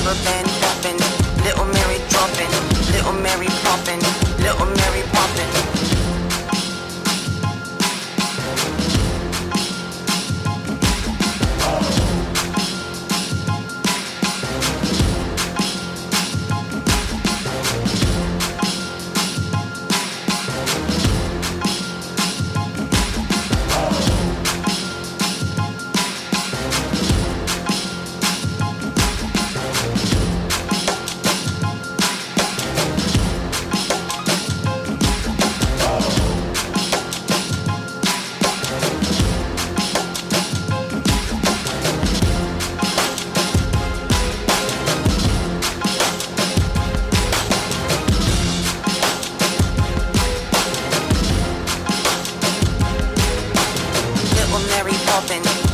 rubber band popping, little Mary dropping, little Mary popping, little Mary popping.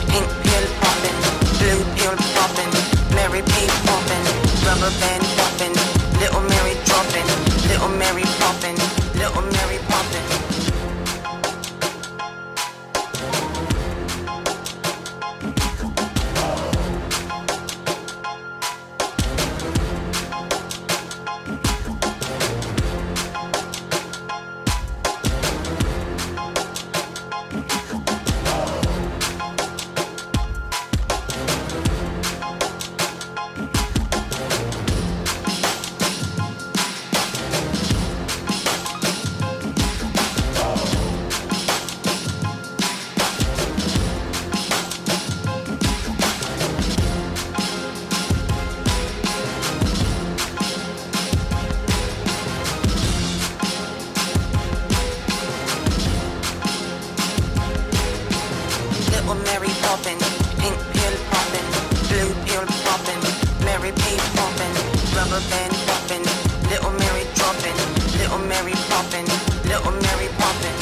Pink pill poppin', blue pill poppin', Mary P poppin', rubber band poppin', little Mary droppin', little Mary poppin', little Mary poppin'. Little Mary poppin', pink pill poppin', blue pill poppin', Mary P poppin', rubber band poppin', little Mary droppin', little Mary poppin', little Mary poppin'.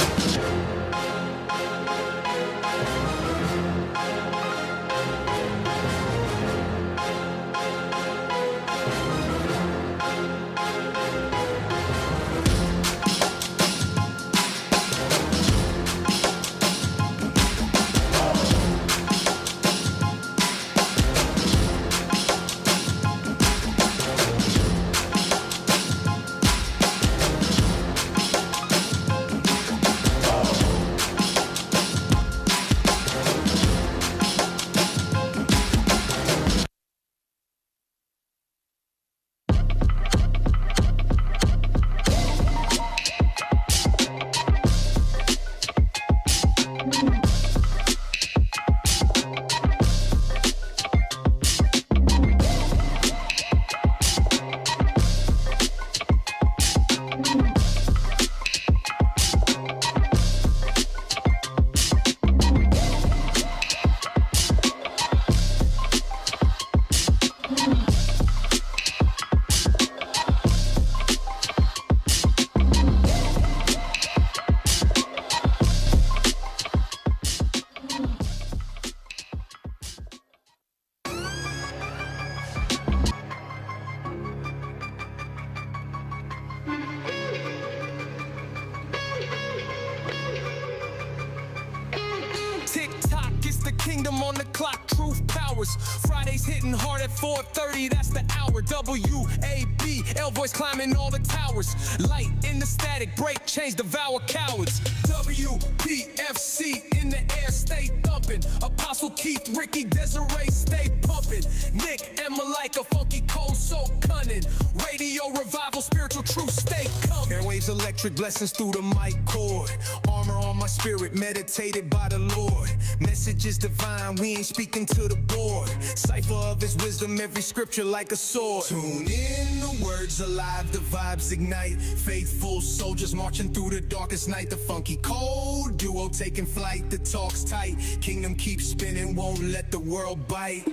Tick-tock, it's the kingdom on the clock, truth powers. Fridays hitting hard at 4:30, that's the hour. W-A-B, L-voice climbing all the towers. Light in the static, break, change, devour cowards. W-P-F-C, in the air, stay thumping. Apostle Keith, Ricky, Desiree, stay pumping. Nick and Malika, funky cold, so cunning. Radio revival, spiritual truth, stay coming. Airwaves electric, blessings through the mic cord. Armor on my spirit, meditated by the Lord. Message is divine, we ain't speaking to the board. Cipher of his wisdom, every scripture like a sword. Tune in, the words alive, the vibes ignite. Faithful soldiers marching through the darkest night. The funky cold duo taking flight, the talk's tight. Kingdom keeps spinning, won't let the world bite.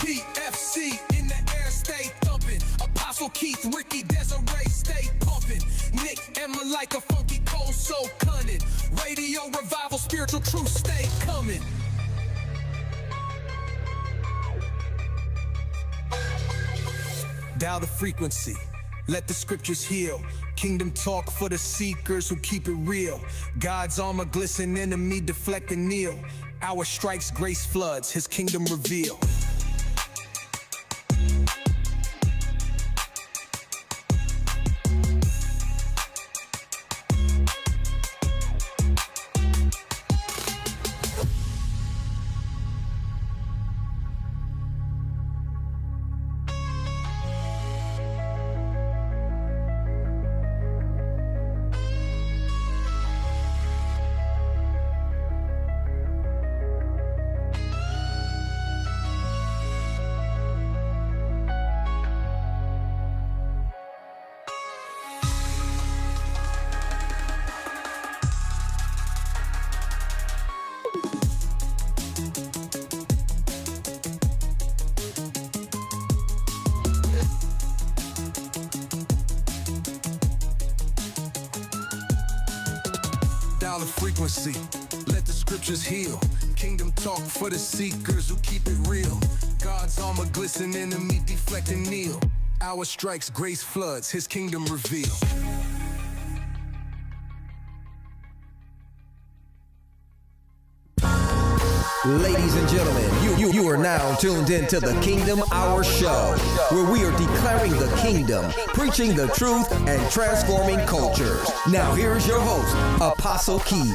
PFC in the air, stay thumping. Apostle Keith, Ricky, Desiree, stay pumping. Nick and Malika, funky cold, so cunning. Radio revival, spiritual truth, stay coming. Dial the frequency, let the scriptures heal. Kingdom talk for the seekers who keep it real. God's armor glisten, enemy deflect and kneel. Our strikes, grace floods, his kingdom reveal. dial the frequency. Let the scriptures heal. Kingdom talk for the seekers who keep it real. God's armor glisten, enemy deflect and kneel. Our strikes, grace floods, his kingdom reveal. Ladies and gentlemen, you are now tuned in to the Kingdom Hour Show, where we are declaring the kingdom, preaching the truth, and transforming cultures. Now here's your host, Apostle Key.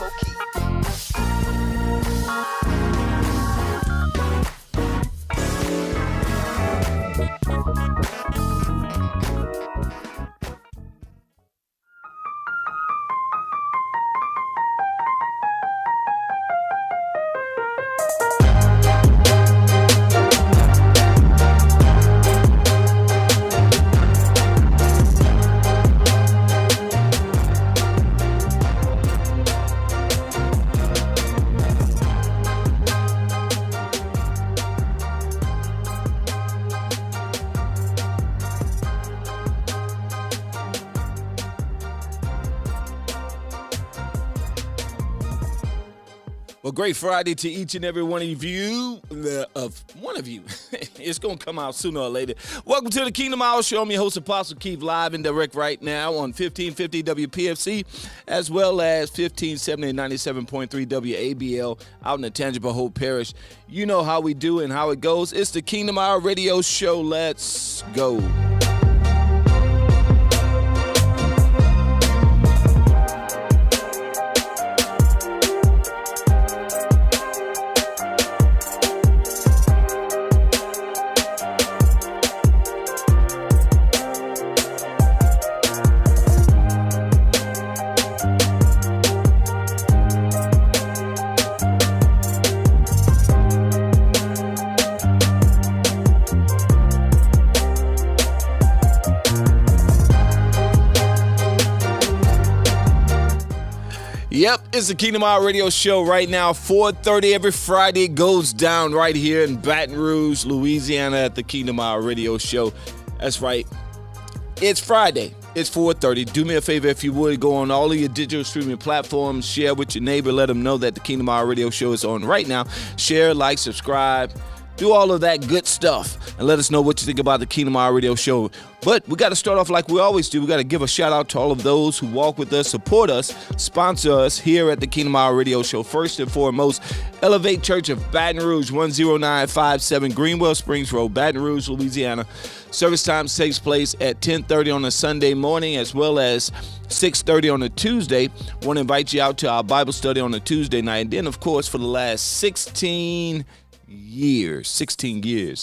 Well, great Friday to each and every one of you. It's going to come out sooner or later. Welcome to the Kingdom Hour Show. I'm your host, Apostle Keith, live and direct right now on 1550 WPFC, as well as 1570 and 97.3 WABL out in the Tangible Hope Parish. You know how we do and how it goes. It's the Kingdom Hour Radio Show. Let's go. Yep, it's the Kingdom Hour Radio Show right now. 4:30 every Friday goes down right here in Baton Rouge, Louisiana at the Kingdom Hour Radio Show. That's right. It's Friday. It's 4:30. Do me a favor, if you would, go on all of your digital streaming platforms, share with your neighbor, let them know that the Kingdom Hour Radio Show is on right now. Share, like, subscribe. Do all of that good stuff and let us know what you think about the Kingdom Hour Radio Show. But we got to start off like we always do. We got to give a shout out to all of those who walk with us, support us, sponsor us here at the Kingdom Hour Radio Show. First and foremost, Elevate Church of Baton Rouge, 10957 Greenwell Springs Road, Baton Rouge, Louisiana. Service time takes place at 10:30 on a Sunday morning, as well as 6:30 on a Tuesday. Want to invite you out to our Bible study on a Tuesday night. And then, of course, for the last 16 years,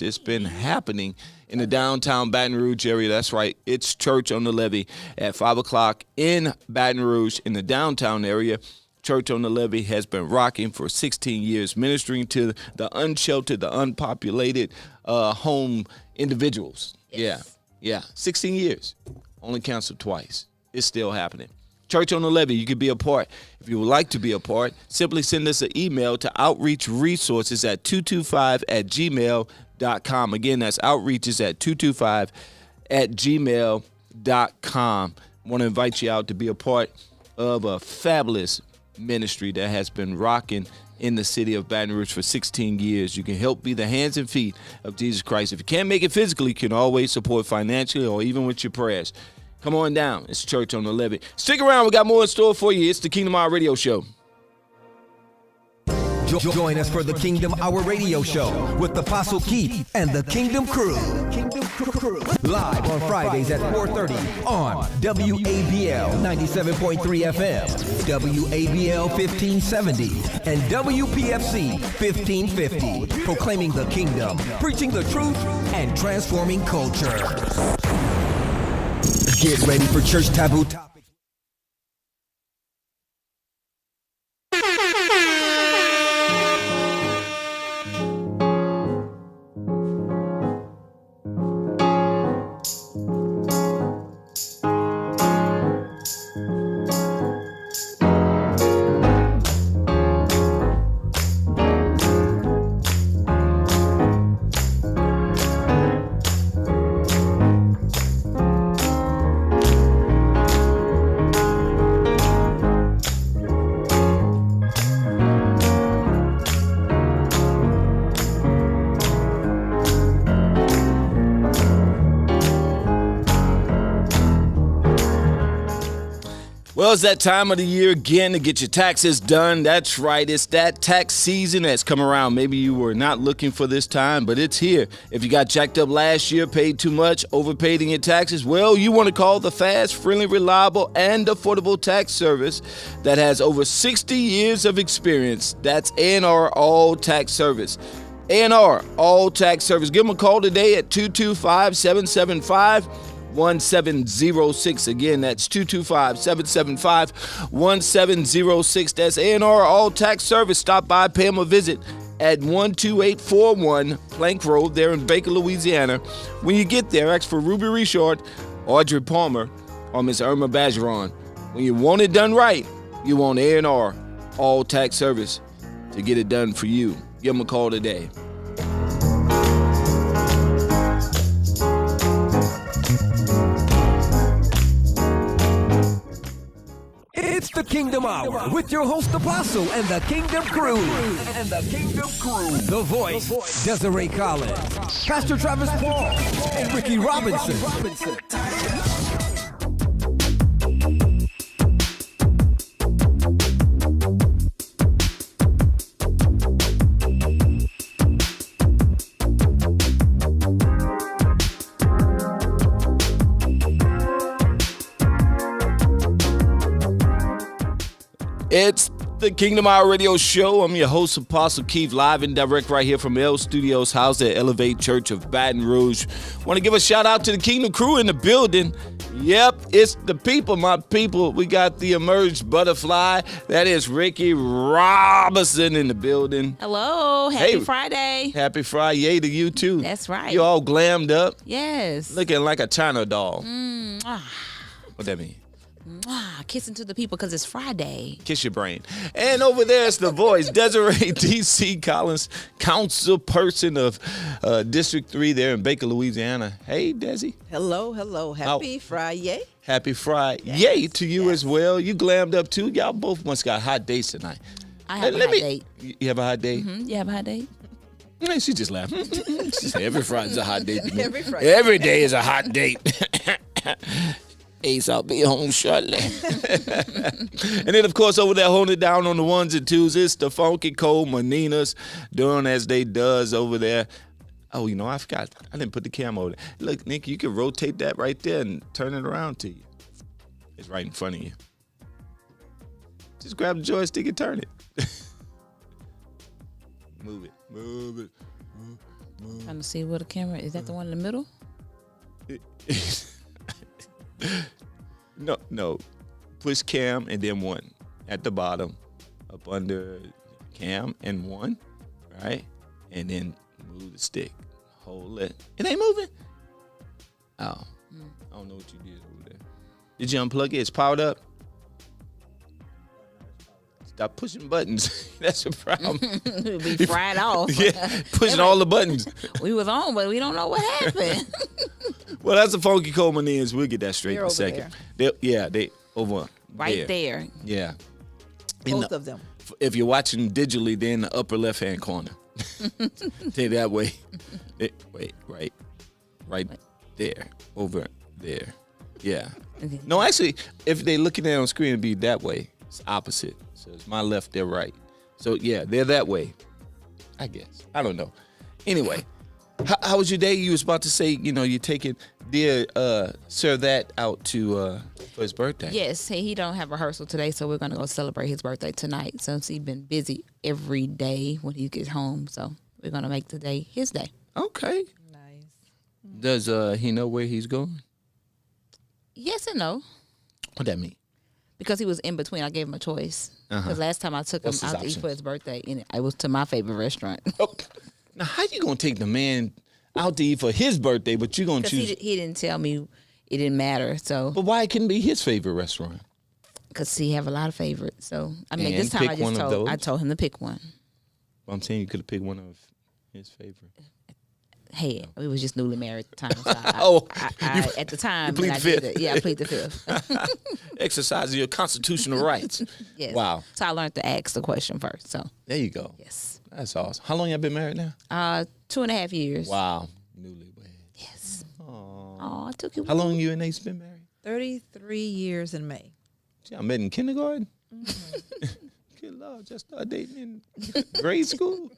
it's been happening in the downtown Baton Rouge area. That's right. It's Church on the Levee at 5 o'clock in Baton Rouge in the downtown area. Church on the Levee has been rocking for 16 years, ministering to the unsheltered, the unpopulated home individuals. Yes. Yeah. 16 years. Only canceled twice. It's still happening. Church on the Levee, you could be a part. If you would like to be a part, simply send us an email to outreachresources@225@gmail.com. Again, that's outreaches@225@gmail.com. I want to invite you out to be a part of a fabulous ministry that has been rocking in the city of Baton Rouge for 16 years. You can help be the hands and feet of Jesus Christ. If you can't make it physically, you can always support financially or even with your prayers. Come on down. It's Church on the Levee. Stick around. We got more in store for you. It's the Kingdom Hour Radio Show. Join us for the Kingdom Hour Radio Show with Apostle Keith and the Kingdom Crew. Live on Fridays at 4:30 on WABL 97.3 FM, WABL 1570, and WPFC 1550. Proclaiming the kingdom, preaching the truth, and transforming culture. Get ready for Church Taboo Topics. Well, it's that time of the year again to get your taxes done. That's right. It's that tax season that's come around. Maybe you were not looking for this time, but it's here. If you got jacked up last year, paid too much, overpaid in your taxes, well, you want to call the fast, friendly, reliable, and affordable tax service that has over 60 years of experience. That's A&R All Tax Service. A&R All Tax Service. Give them a call today at 225-775-1706. Again, that's 225-775-1706. That's A&R All Tax Service. Stop by, pay them a visit at 12841 Plank Road there in Baker, Louisiana. When you get there, ask for Ruby Richard, Audrey Palmer, or Miss Irma Bajeron. When you want it done right, you want A&R All Tax Service to get it done for you. Give them a call today. It's the Kingdom Hour with your host Apostle and the Kingdom Crew. The voice, Desiree Collins, Pastor Travis Paul, and Ricky Robinson. It's the Kingdom Hour Radio Show. I'm your host, Apostle Keith, live and direct right here from L Studios house at Elevate Church of Baton Rouge. Want to give a shout out to the Kingdom Crew in the building. Yep, it's the people, my people. We got the Emerged Butterfly. That is Ricky Robinson in the building. Hello. Happy Friday. Happy Friday to you, too. That's right. You all glammed up. Yes. Looking like a China doll. What that mean? Kissing to the people because it's Friday. Kiss your brain. And over there's the voice, Desiree D.C. Collins, council person of District 3 there in Baker, Louisiana. Hey, Desi. Hello. Happy Friday. Happy Friday. Yay to you as well. You glammed up too. Y'all both must got hot dates tonight. I have a hot date. You have a hot date? You have a hot date? She just laughed. She said every Friday's a hot date to me. Every Friday. Every day is a hot date. Ace, I'll be home shortly. And then, of course, over there holding it down on the ones and twos, it's the Funky Cold Maninas doing as they does over there. Oh, you know, I forgot. I didn't put the camera over there. Look, Nick, you can rotate that right there and turn it around to you. It's right in front of you. Just grab the joystick and turn it. Move it. Trying to see where the camera is. That the one in the middle? No. Push cam and then one at the bottom, up under cam and one, right? And then move the stick. Hold it. It ain't moving. Oh, I don't know what you did over there. Did you unplug it? It's powered up. Stop pushing buttons. That's a problem. We'll be fried off. Yeah, pushing all the buttons. We was on, but we don't know what happened. Well, that's the Funky Cold Maninas. We'll get that straight They're in a over second. They over Right there. Yeah. Both of them. If you're watching digitally, they're in the upper left-hand corner. Stay that way. Right there. Over there. Yeah. Okay. No, actually, if they're looking at it on screen, it'd be that way. It's opposite. So it's my left, their right. So, yeah, they're that way. I guess. I don't know. Anyway, how was your day? You was about to say, you're taking dear Sir that out to for his birthday. Yes. He don't have rehearsal today, so we're going to go celebrate his birthday tonight. Since he's been busy every day when he gets home. So we're going to make today his day. Okay. Nice. Does he know where he's going? Yes and no. What that mean? Because he was in between, I gave him a choice. Because last time I took him What's his out to eat options? for his birthday, and it was to my favorite restaurant. Oh, now how you gonna take the man out to eat for his birthday, but you gonna Because choose? he didn't tell me it didn't matter. So But why it couldn't be his favorite restaurant? because he have a lot of favorites. So I mean, And this time pick one of those? I told him to pick one. Well, I'm saying you could have picked one of his favorite. Hey, we was just newly married at the time. So I at the time, plead when I the did fifth. it, I plead the fifth. Exercising your constitutional rights. Yes. Wow. So I learned to ask the question first. So There you go. yes, That's awesome. How long y'all been married now? 2.5 years. Wow. Newlywed. Yes. Oh, I took you. How long you and Ace been married? 33 years in May. I met in kindergarten. Good Lord, just started dating in grade school.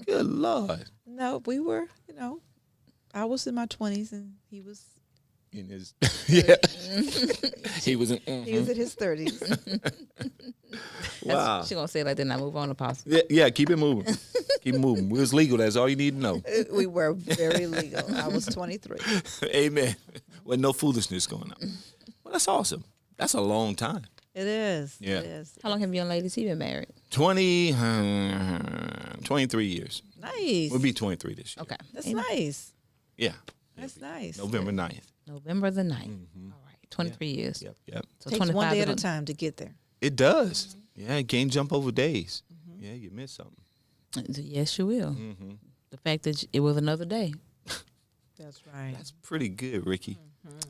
Good Lord. No, we were, I was in my 20s and he was In his yeah, he was in. he was in his 30s. Wow. She gonna say it like that and I move on, Apostle. Yeah, keep it moving. Keep it moving. It was legal. That's all you need to know. We were very legal. I was 23. Amen. Well, no foolishness going on. Well, that's awesome. That's a long time. It is. Yeah. It is. How long have you young ladies been married? 23 years. Nice. We'll be 23 this year. Okay. That's nice. Yeah. That's nice. November 9th. November the 9th. All right. 23 years. Yep. So Takes 25 one day is at a on- time to get there. It does. Yeah, it can't jump over days. Yeah, you miss something. Yes, you will. The fact that it was another day. That's right. That's pretty good, Ricky.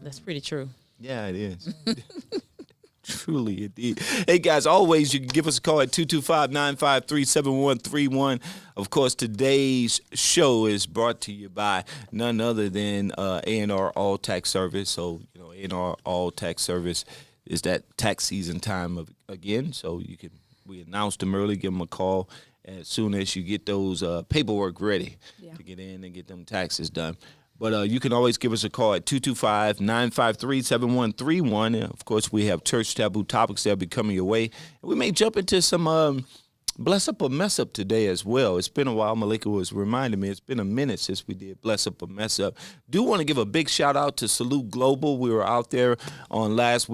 That's pretty true. Yeah, it is. Truly, indeed. Hey, guys, always, you can give us a call at 225-953-7131. Of course, today's show is brought to you by none other than A&R All Tax Service. So, A&R All Tax Service is that tax season time again. So we announced them early, give them a call as soon as you get those paperwork ready to get in and get them taxes done. But you can always give us a call at 225-953-7131. And, of course, we have church taboo topics that will be coming your way. And we may jump into some bless up or mess up today as well. It's been a while. Malika was reminding me it's been a minute since we did bless up or mess up. Do want to give a big shout out to Salute Global. We were out there on last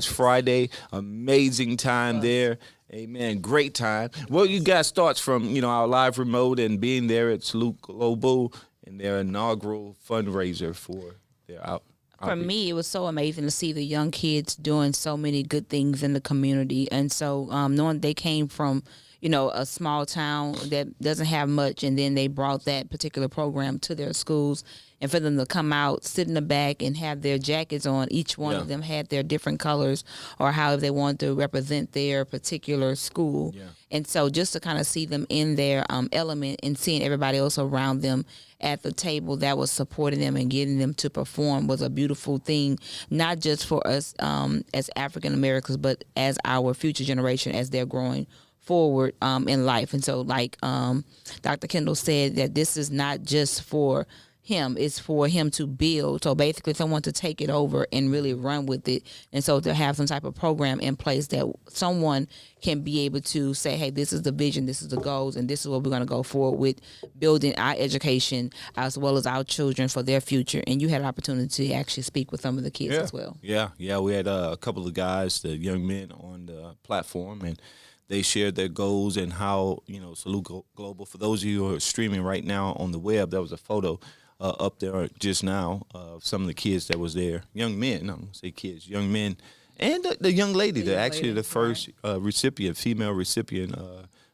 Friday. Amazing time there. Amen. Great time. Well, you guys thoughts from, our live remote and being there at Salute Global and their inaugural fundraiser for their For me, it was so amazing to see the young kids doing so many good things in the community. And so knowing they came from, a small town that doesn't have much, and then they brought that particular program to their schools, and for them to come out, sit in the back and have their jackets on. Each one of them had their different colors or how they wanted to represent their particular school. Yeah. And so just to kind of see them in their element and seeing everybody else around them at the table that was supporting them and getting them to perform was a beautiful thing, not just for us as African Americans, but as our future generation as they're growing forward in life. And so like Dr. Kendall said, that this is not just for him, it's for him to build. So basically someone to take it over and really run with it. And so to have some type of program in place that someone can be able to say, hey, this is the vision, this is the goals, and this is what we're going to go forward with, building our education as well as our children for their future. And you had an opportunity to actually speak with some of the kids as well. Yeah. We had a couple of guys, the young men on the platform, and they shared their goals and how, Salute Global, for those of you who are streaming right now on the web, there was a photo up there just now of some of the kids that was there. Young men, I don't say kids, young men. And the young lady, the first recipient, female recipient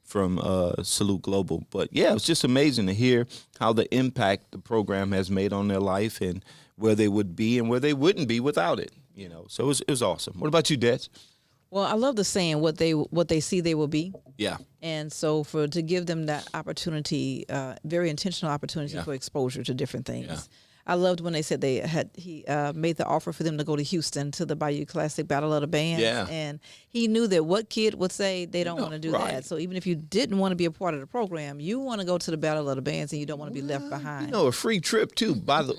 from Salute Global. But, yeah, it was just amazing to hear how the impact the program has made on their life and where they would be and where they wouldn't be without it. So it was awesome. What about you, Des? Well, I love the saying, what they see, they will be. Yeah. And so to give them that opportunity, very intentional opportunity for exposure to different things. Yeah. I loved when they said he made the offer for them to go to Houston to the Bayou Classic Battle of the Bands. Yeah. And he knew that what kid would say they don't want to do right. that. So even if you didn't want to be a part of the program, you want to go to the Battle of the Bands and you don't want to be left behind. A free trip too. I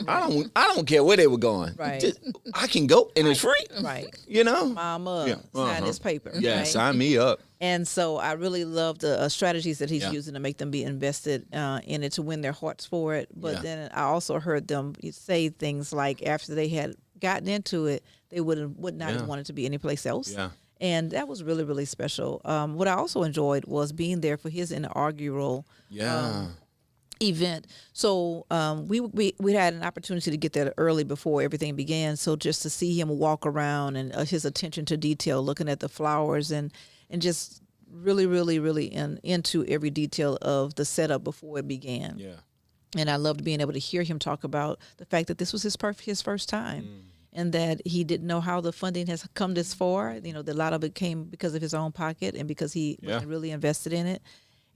don't care where they were going. Right. I can go and it's free. Right. Mama. Sign this paper. Yeah, right? sign me up. And so I really love the strategies that he's using to make them be invested in it, to win their hearts for it. But then I also heard them say things like after they had gotten into it, they would not have wanted to be anyplace else. Yeah. And that was really, really special. What I also enjoyed was being there for his inaugural event. So we had an opportunity to get there early before everything began. So just to see him walk around and his attention to detail, looking at the flowers and just really, really, really into every detail of the setup before it began. Yeah. And I loved being able to hear him talk about the fact that this was his first time. And that he didn't know how the funding has come this far. A lot of it came because of his own pocket and because he really invested in it.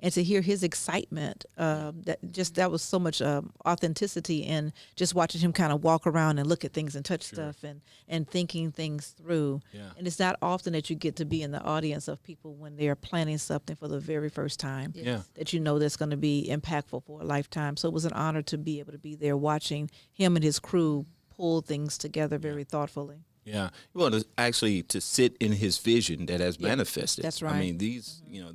and to hear his excitement, that was so much authenticity in just watching him kind of walk around and look at things and touch stuff and thinking things through. Yeah. And it's not often that you get to be in the audience of people when they're planning something for the very first time. Yeah. That you know that's going to be impactful for a lifetime. So it was an honor to be able to be there watching him and his crew pull things together very thoughtfully. Yeah, you want to actually to sit in his vision that has manifested. that's right. I mean,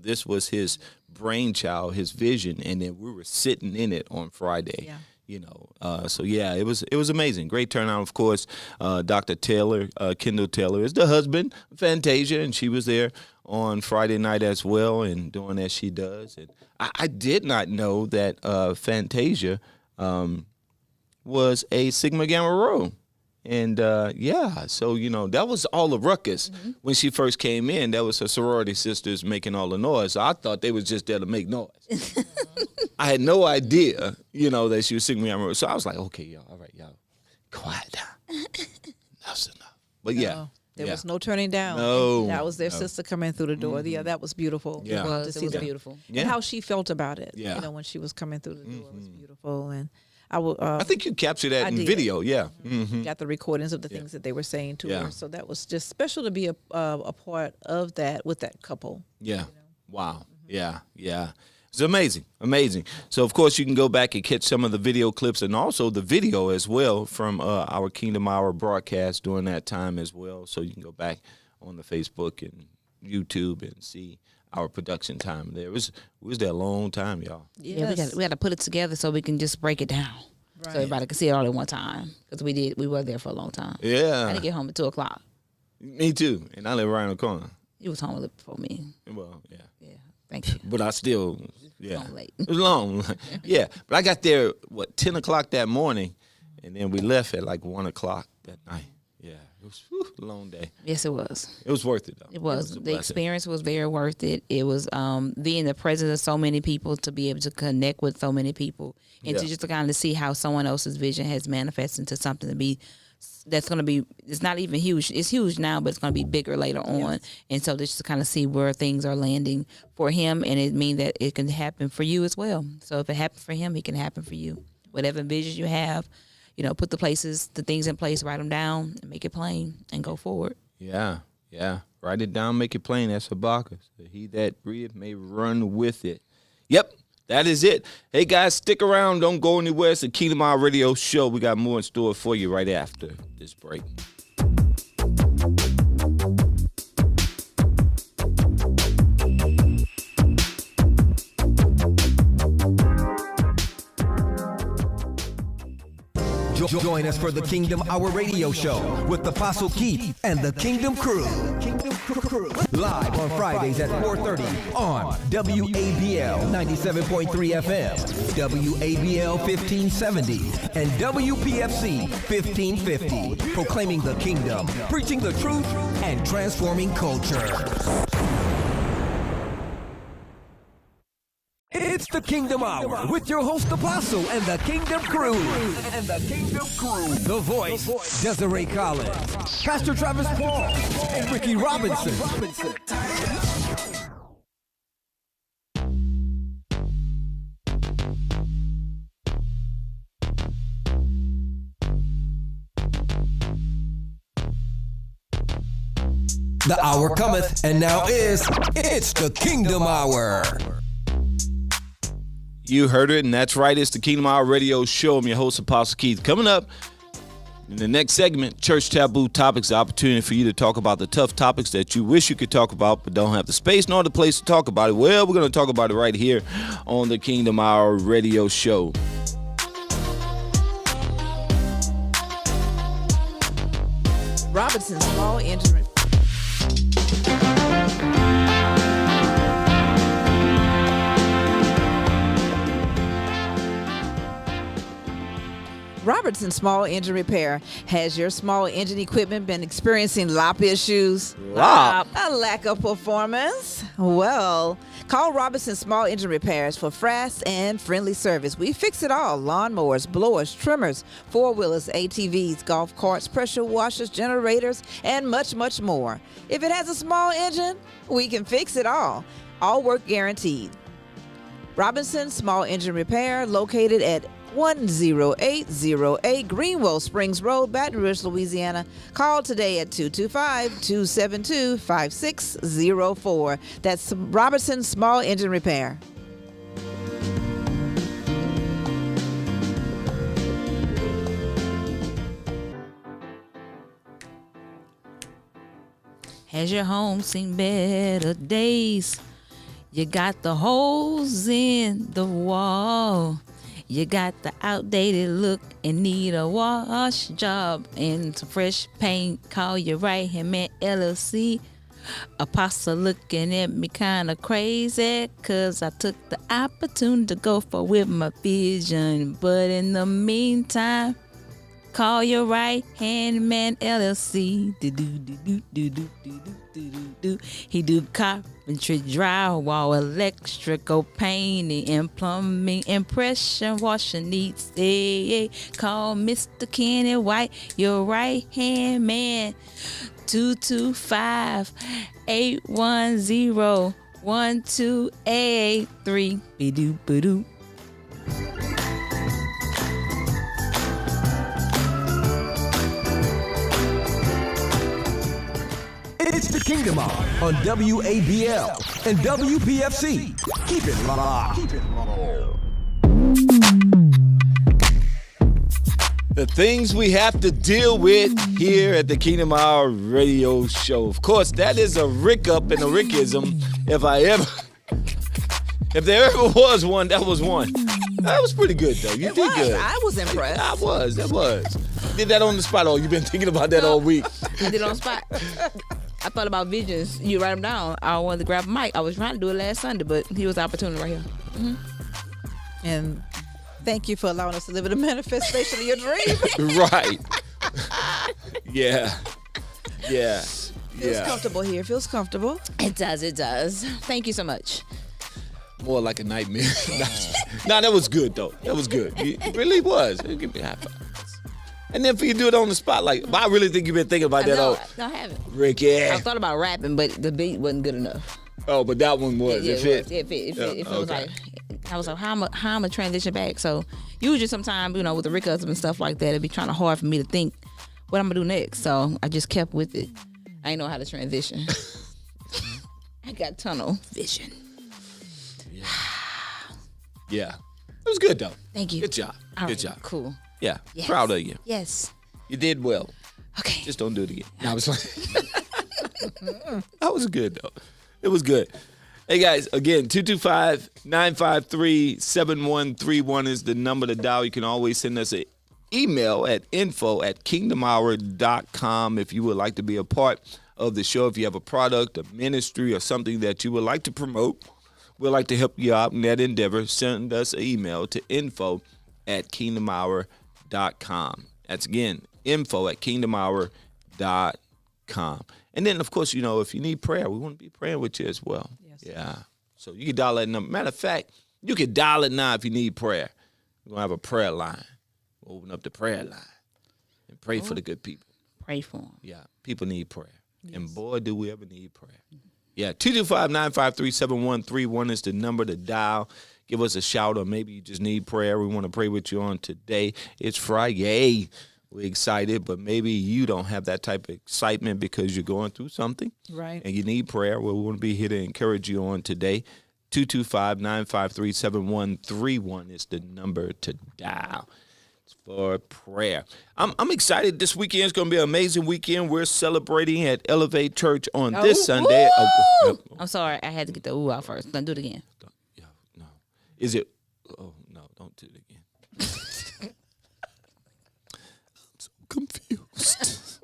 this was his brainchild, his vision, and then we were sitting in it on Friday. Yeah. So yeah, it was amazing. Great turnout, of course. Dr. Taylor, Kendall Taylor, is the husband of Fantasia, and she was there on Friday night as well, and doing as she does. And I did not know that Fantasia was a Sigma Gamma Rho. And so that was all the ruckus when she first came in. That was her sorority sisters making all the noise. So I thought they was just there to make noise. I had no idea, that she was Sigma Gamma Rho. So I was like, okay, y'all, all right, y'all, quiet down. Enough's enough. But yeah. There was no turning down. No, That was their sister coming through the door. Yeah, that was beautiful. Yeah. It was, To it see was that. beautiful. Yeah. And how she felt about it. Yeah. When she was coming through the door, it was beautiful. And I will. I think you captured that I in did. video. Yeah. Mm-hmm. Got the recordings of the things that they were saying to Yeah. her. So that was just special to be a part of that with that couple. Yeah. Wow. Yeah. Yeah. It's amazing. Amazing. So, of course, you can go back and catch some of the video clips and also the video as well from our Kingdom Hour broadcast during that time as well. So you can go back on the Facebook and YouTube and see our production time there. We was there a long time, y'all. Yeah, we got to put it together so we can just break it down, so everybody can see it all at one time. Because we were there for a long time. I Yeah. didn't get home at 2:00. Me too. And I live right on the corner. You was home a little before me. Well, yeah. Yeah, thank you. But I still, yeah. Home late. It was long. Yeah. But I got there, 10 o'clock that morning, and then we left at like 1 o'clock that night. Yeah. It was a long day. Yes, it was. It was worth it, though. It was. a The blessing. experience was very worth it. It was being in the presence of so many people, to be able to connect with so many people, and Yeah. to just to kind of see how someone else's vision has manifested into something to be that's going to be, it's not even huge. It's huge now, but it's going to be bigger later on. And so just to kind of see where things are landing for him, and it means that it can happen for you as well. So if it happened for him, it can happen for you. Whatever visions you have, put the things in place, write them down, and make it plain, and go forward. Yeah. Yeah. Write it down, make it plain. That's Habakkuk. He that readeth may run with it. Yep. That is it. Hey, guys, stick around. Don't go anywhere. It's the Kingdom Hour Radio Show. We got more in store for you right after this break. Join us for the Kingdom Hour Radio Show with the Apostle Keith and the Kingdom Crew. Live on Fridays at 4:30 on WABL 97.3 FM, WABL 1570, and WPFC 1550. Proclaiming the kingdom, preaching the truth, and transforming culture. It's the Kingdom Hour with your host Apostle and the Kingdom Crew. The voice, Desiree Collins, Pastor Travis Paul, and Ricky Robinson. The hour cometh, and now it's the Kingdom Hour. You heard it, and that's right. It's the Kingdom Hour Radio Show. I'm your host, Apostle Keith. Coming up in the next segment, Church Taboo Topics, the opportunity for you to talk about the tough topics that you wish you could talk about but don't have the space nor the place to talk about it. Well, we're going to talk about it right here on the Kingdom Hour Radio Show. Robinson Small Injury. Robertson Small Engine Repair. Has your small engine equipment been experiencing lop issues? Lop? A lack of performance? Well, call Robertson Small Engine Repairs for fast and friendly service. We fix it all. Lawnmowers, blowers, trimmers, four-wheelers, ATVs, golf carts, pressure washers, generators, and much, much more. If it has a small engine, we can fix it all. All work guaranteed. Robinson Small Engine Repair, located at 10808 Greenwell Springs Road, Baton Rouge, Louisiana. Call today at 225-272-5604. That's Robinson Small Engine Repair. Has your home seen better days? You got the holes in the wall. You got the outdated look and need a wash job and some fresh paint. Call your right hand man LLC. Apostle looking at me kind of crazy, 'cause I took the opportunity to go for with my vision. But in the meantime, call your right hand man LLC. He do carpentry, drywall, electrical, painting, and plumbing, and pressure washing needs. Hey, call Mr. Kenny White, your right hand man. 225-810-1283. Be-doo. It's the Kingdom Hour on WABL and WPFC. Keep it locked. The things we have to deal with here at the Kingdom Hour Radio Show. Of course, that is a Rick up and a Rickism. If there ever was one, that was one. That was pretty good, though. You did good. I was impressed. I was. Did that on the spot. Oh, you've been thinking about that all week. I did it on the spot. I thought about visions. You write them down. I wanted to grab a mic. I was trying to do it last Sunday, but here was the opportunity right here. Mm-hmm. And thank you for allowing us to live in the manifestation of your dream. Right. Yeah. Feels comfortable here. Feels comfortable. It does. Thank you so much. More like a nightmare. No, that was good, though. That was good. It really was. Give me a high five. And then for you to do it on the spot, but I really think you've been thinking about that. No, I haven't. Ricky. I thought about rapping, but the beat wasn't good enough. Oh, but that one was. It fit. It fit. Yeah, It was like, I was like, how am I gonna transition back? So usually sometimes, with the Rick husband and stuff like that, it'd be kind of hard for me to think what I'm gonna do next. So I just kept with it. I didn't know how to transition. I got tunnel vision. Yeah. It was good, though. Thank you. Good job. All Good right, job. Cool. Yeah. Yes. Proud of you. Yes. You did well. Okay. Just don't do it again. No, I was like, that was good, though. It was good. Hey, guys, again, 225-953-7131 is the number to dial. You can always send us an email at info@kingdomhour.com if you would like to be a part of the show. If you have a product, a ministry, or something that you would like to promote, we'd like to help you out in that endeavor. Send us an email to info@kingdomhour.com. That's, again, info@kingdomhour.com. And then, of course, if you need prayer, we want to be praying with you as well. Yes. Yeah. So you can dial that number. Matter of fact, you can dial it now if you need prayer. We're going to have a prayer line. We'll open up the prayer line and pray for the good people. Pray for them. Yeah. People need prayer. Yes. And boy, do we ever need prayer. Yeah. 225-953-7131 is the number to dial. Give us a shout, or maybe you just need prayer. We want to pray with you on today. It's Friday. We're excited, but maybe you don't have that type of excitement because you're going through something. Right. And you need prayer. Well, we want to be here to encourage you on today. 225-953-7131 is the number to dial. It's for prayer. I'm excited. This weekend is going to be an amazing weekend. We're celebrating at Elevate Church on this Sunday. I'm sorry. I had to get the ooh out first. Don't do it again. Yeah, no. Is it? Oh, no, don't do it again. Confused.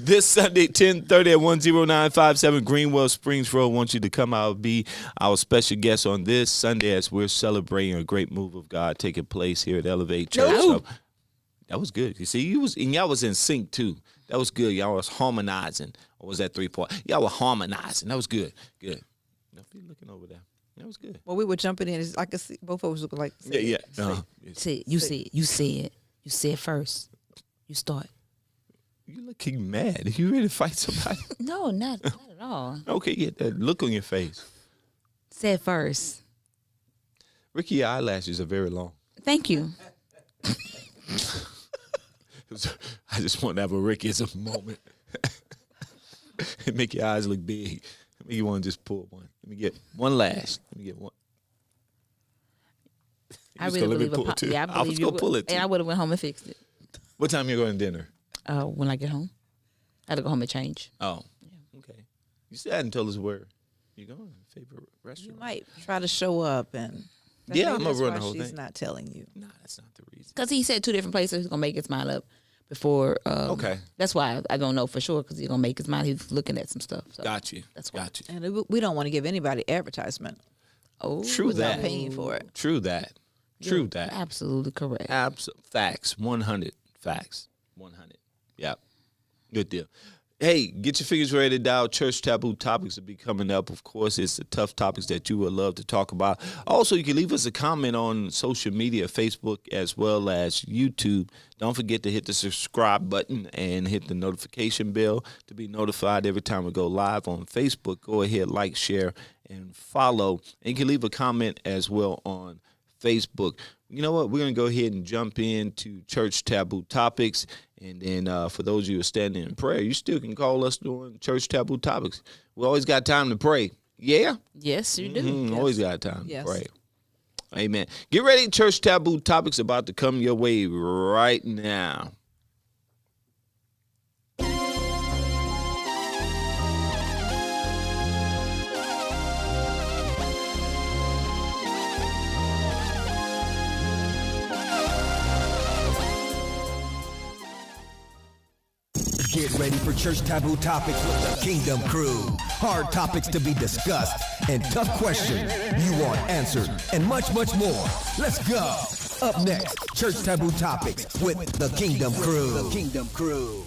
This Sunday, 10:30 at 10957 Greenwell Springs Road. Want you to come out and be our special guest on this Sunday as we're celebrating a great move of God taking place here at Elevate Church. So, that was good. You see, y'all was in sync too. That was good. Y'all was harmonizing. Or was that 3 part? Y'all were harmonizing. That was good. Good. Now, if you're looking over there. That was good. Well, we were jumping in. I could see both of us looking like. Yeah. Say it. You say it. You say it first. You start. You looking mad. You ready to fight somebody? No, not at all. Okay, get that look on your face. Said first. Ricky, your eyelashes are very long. Thank you. I just want to have a Rickyism moment. Make your eyes look big. Make you want to just pull one. Let me get one lash. Let me get one. I really believe I was gonna pull it too. And I would have went home and fixed it. What time you going to dinner? When I get home. I had to go home and change. Oh, okay. You still hadn't told us where you're going. Favorite restaurant? You might try to show up and. Yeah, I'm maybe gonna that's run why the whole she's thing. not telling you. Nah, that's not the reason. Because he said 2 different places he's going to make his mind up before. Okay. That's why I don't know for sure because he's going to make his mind. He's looking at some stuff. So Got you. That's why. Got you. And we don't want to give anybody advertisement. Oh, True without that. paying for it. True that. True that. Absolutely correct. Facts. 100 facts. 100. Yep. Good deal. Hey, get your figures ready to dial. Church Taboo topics will be coming up. Of course, it's the tough topics that you would love to talk about. Also, you can leave us a comment on social media, Facebook as well as YouTube. Don't forget to hit the subscribe button and hit the notification bell to be notified every time we go live on Facebook. Go ahead, like, share, and follow. And you can leave a comment as well on Facebook. You know what? We're going to go ahead and jump into Church Taboo topics. And then for those of you who are standing in prayer, you still can call us during Church Taboo topics. We always got time to pray. Yeah? Yes, you do. Mhm, always got time Yes. to pray. Amen. Get ready. Church Taboo topics about to come your way right now. Get ready for Church Taboo Topics with the Kingdom Crew. Hard topics to be discussed and tough questions you want answered and much, much more. Let's go. Up next, Church Taboo Topics with the Kingdom Crew. The Kingdom Crew.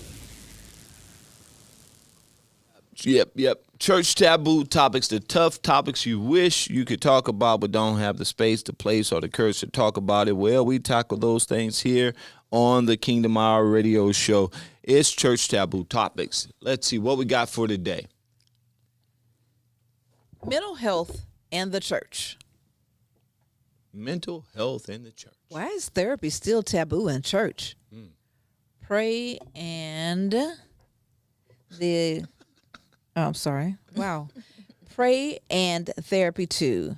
Yep. Church Taboo topics, the tough topics you wish you could talk about but don't have the space, the place, or the courage to talk about it. Well, we tackle those things here on the Kingdom Hour Radio Show. It's Church Taboo topics. Let's see what we got for today. Mental health and the church. Mental health in the church. Why is therapy still taboo in church? Pray and I'm sorry. Wow. Pray and therapy too.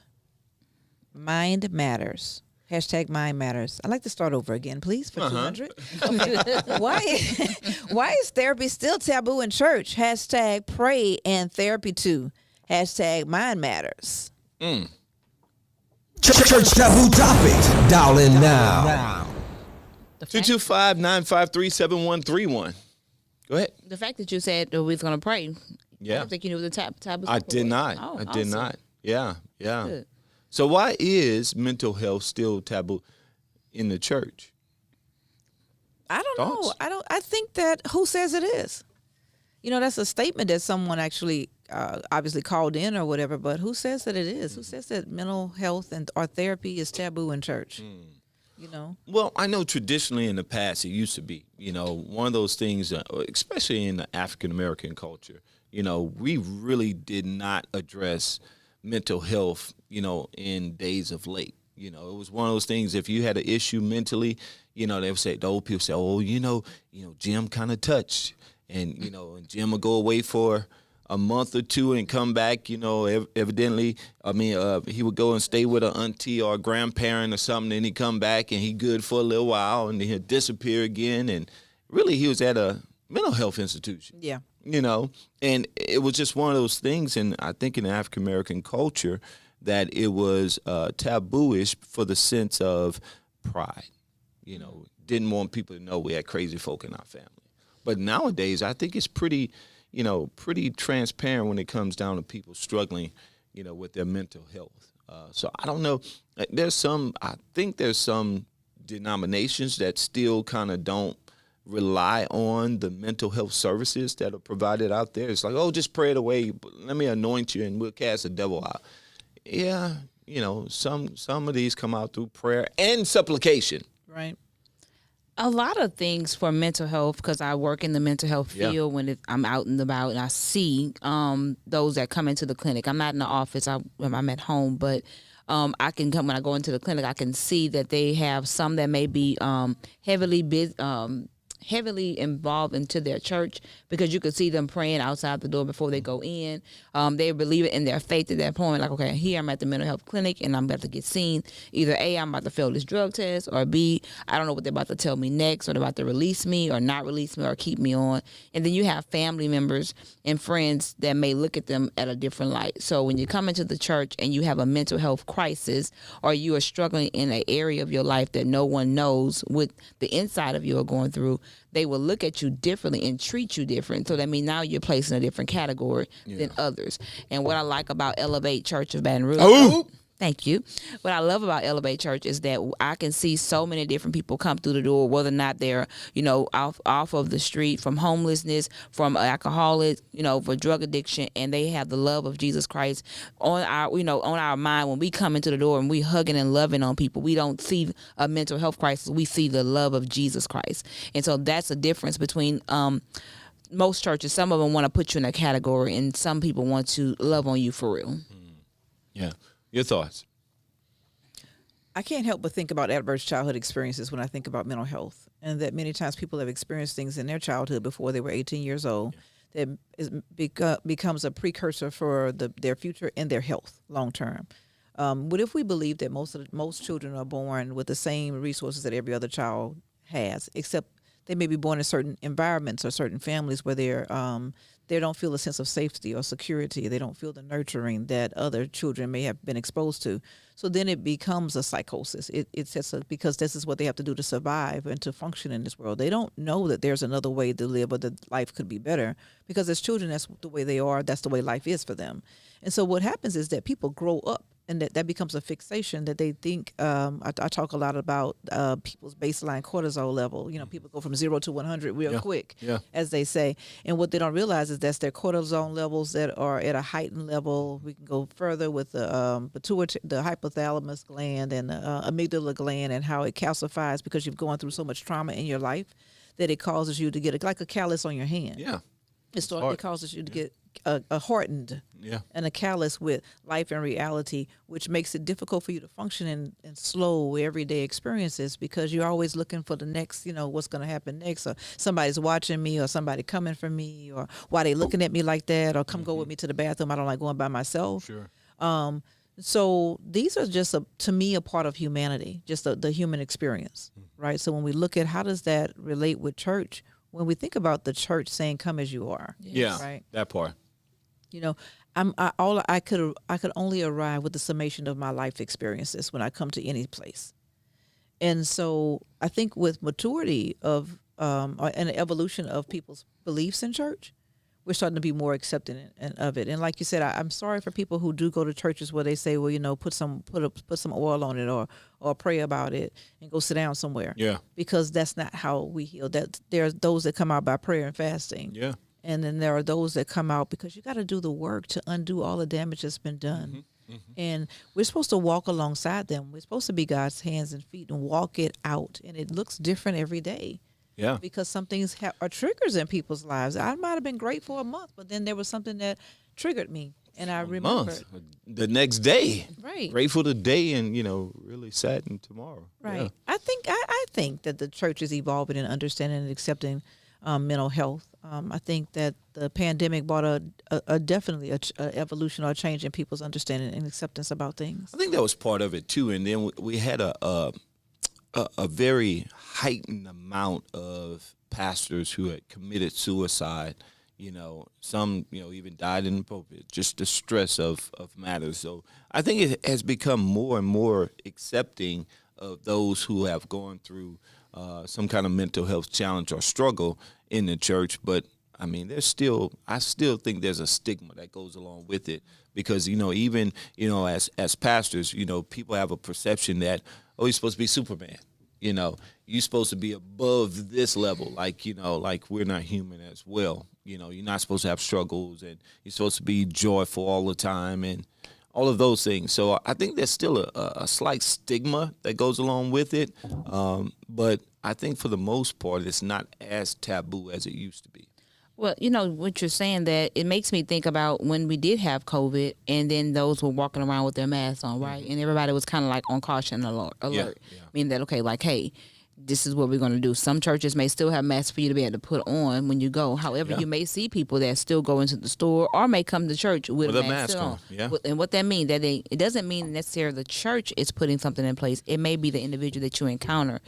Mind matters. Hashtag mind matters. I'd like to start over again, please, for 200. Why is therapy still taboo in church? Hashtag pray and therapy too. Hashtag mind matters. Church Taboo Topics. Dial in now. 225-953-7131. Go ahead. The fact that you said that we was going to pray, I Yeah. don't think you knew the taboo. I did not. Oh, I did awesome. not. Yeah. Good. So why is mental health still taboo in the church? I don't know. Thoughts? I think that who says it is? You know, that's a statement that someone actually obviously called in or whatever, but who says that it is? Who says that mental health and or therapy is taboo in church? You know? Well, I know traditionally in the past it used to be, one of those things, especially in the African American culture, we really did not address mental health, in days of late. It was one of those things, if you had an issue mentally, they would say, the old people say, oh, Jim kind of touched. And, and Jim would go away for a month or two and come back, evidently. He would go and stay with an auntie or a grandparent or something, and he'd come back and he good for a little while and then he'd disappear again. And really he was at a mental health institution. Yeah. And it was just one of those things. And I think in the African American culture that it was taboo-ish for the sense of pride. Didn't want people to know we had crazy folk in our family. But nowadays, I think it's pretty transparent when it comes down to people struggling, with their mental health. So I don't know. I think there's some denominations that still kind of don't rely on the mental health services that are provided out there. It's like, oh, just pray it away. Let me anoint you and we'll cast the devil out. Yeah, some of these come out through prayer and supplication. Right. A lot of things for mental health, because I work in the mental health Yeah. field. I'm out and about and I see those that come into the clinic. I'm not in the office. I'm at home, but I can come when I go into the clinic. I can see that they have some that may be heavily involved into their church, because you could see them praying outside the door before they go in. They believe it in their faith at that point. Like, okay, here I'm at the mental health clinic and I'm about to get seen. Either A, I'm about to fail this drug test, or B, I don't know what they're about to tell me next, or they're about to release me or not release me or keep me on. And then you have family members and friends that may look at them at a different light. So when you come into the church and you have a mental health crisis, or you are struggling in an area of your life that no one knows what the inside of you are going through, they will look at you differently and treat you different. So that means now you're placed in a different category than others. And what I like about Elevate Church of Baton Rouge, thank you. What I love about Elevate Church is that I can see so many different people come through the door, whether or not they're, off of the street from homelessness, from alcoholics, for drug addiction, and they have the love of Jesus Christ on our mind. When we come into the door and we hugging and loving on people, we don't see a mental health crisis. We see the love of Jesus Christ. And so that's the difference between most churches. Some of them want to put you in a category, and some people want to love on you for real. Yeah. Your thoughts? I can't help but think about adverse childhood experiences when I think about mental health, and that many times people have experienced things in their childhood before they were 18 years old that becomes a precursor for their future and their health long term. What if we believe that most children are born with the same resources that every other child has, except they may be born in certain environments or certain families where they don't feel a sense of safety or security. They don't feel the nurturing that other children may have been exposed to. So then it becomes a psychosis. Because this is what they have to do to survive and to function in this world. They don't know that there's another way to live or that life could be better, because as children, that's the way they are. That's the way life is for them. And so what happens is that people grow up, and that becomes a fixation that they think. I talk a lot about people's baseline cortisol level. People go from 0 to 100 real quick, as they say. And what they don't realize is that's their cortisol levels that are at a heightened level. We can go further with the hypothalamus gland and the amygdala gland, and how it calcifies because you've gone through so much trauma in your life that it causes you to get like a callus on your hand. Yeah. It causes you to get a hardened and a callous with life and reality, which makes it difficult for you to function in slow everyday experiences, because you're always looking for the next, what's going to happen next, or somebody's watching me, or somebody coming for me, or why they looking at me like that, or come go with me to the bathroom. I don't like going by myself. Sure. So these are just, to me, a part of humanity, just the human experience, right? So when we look at how does that relate with church, when we think about the church saying, "Come as you are," right? That part. I could only arrive with the summation of my life experiences when I come to any place, and so I think with maturity of and the evolution of people's beliefs in church, we're starting to be more accepting of it. And like you said, I'm sorry for people who do go to churches where they say, well, put some oil on it, or pray about it and go sit down somewhere. Yeah. Because that's not how we heal. That there are those that come out by prayer and fasting. Yeah. And then there are those that come out because you got to do the work to undo all the damage that's been done. And we're supposed to walk alongside them. We're supposed to be God's hands and feet and walk it out. And it looks different every day. Yeah. Because some things are triggers in people's lives. I might have been great for a month, but then there was something that triggered me. And I remember the next day. Right. Grateful today and, really saddened tomorrow. Right. Yeah. I think that the church is evolving and understanding and accepting mental health. I think that the pandemic brought a definitely a evolution or a change in people's understanding and acceptance about things. I think that was part of it too. And then we had a very heightened amount of pastors who had committed suicide. Some even died in the pulpit. Just the stress of matters. So I think it has become more and more accepting of those who have gone through some kind of mental health challenge or struggle in the church. But I mean, I still think there's a stigma that goes along with it, because even as pastors, people have a perception that, oh, you're supposed to be Superman. You're supposed to be above this level, like we're not human as well. You're not supposed to have struggles, and you're supposed to be joyful all the time, and all of those things. So I think there's still a slight stigma that goes along with it. But I think for the most part, it's not as taboo as it used to be. Well, you know what you're saying, that it makes me think about when we did have COVID, and then those were walking around with their masks on, right? And everybody was kind of like on caution alert, Yeah. meaning that, okay, like, hey, this is what we're going to do. Some churches may still have masks for you to be able to put on when you go. However, you may see people that still go into the store or may come to church with a mask still on. Yeah. And what that means, that it doesn't mean necessarily the church is putting something in place. It may be the individual that you encounter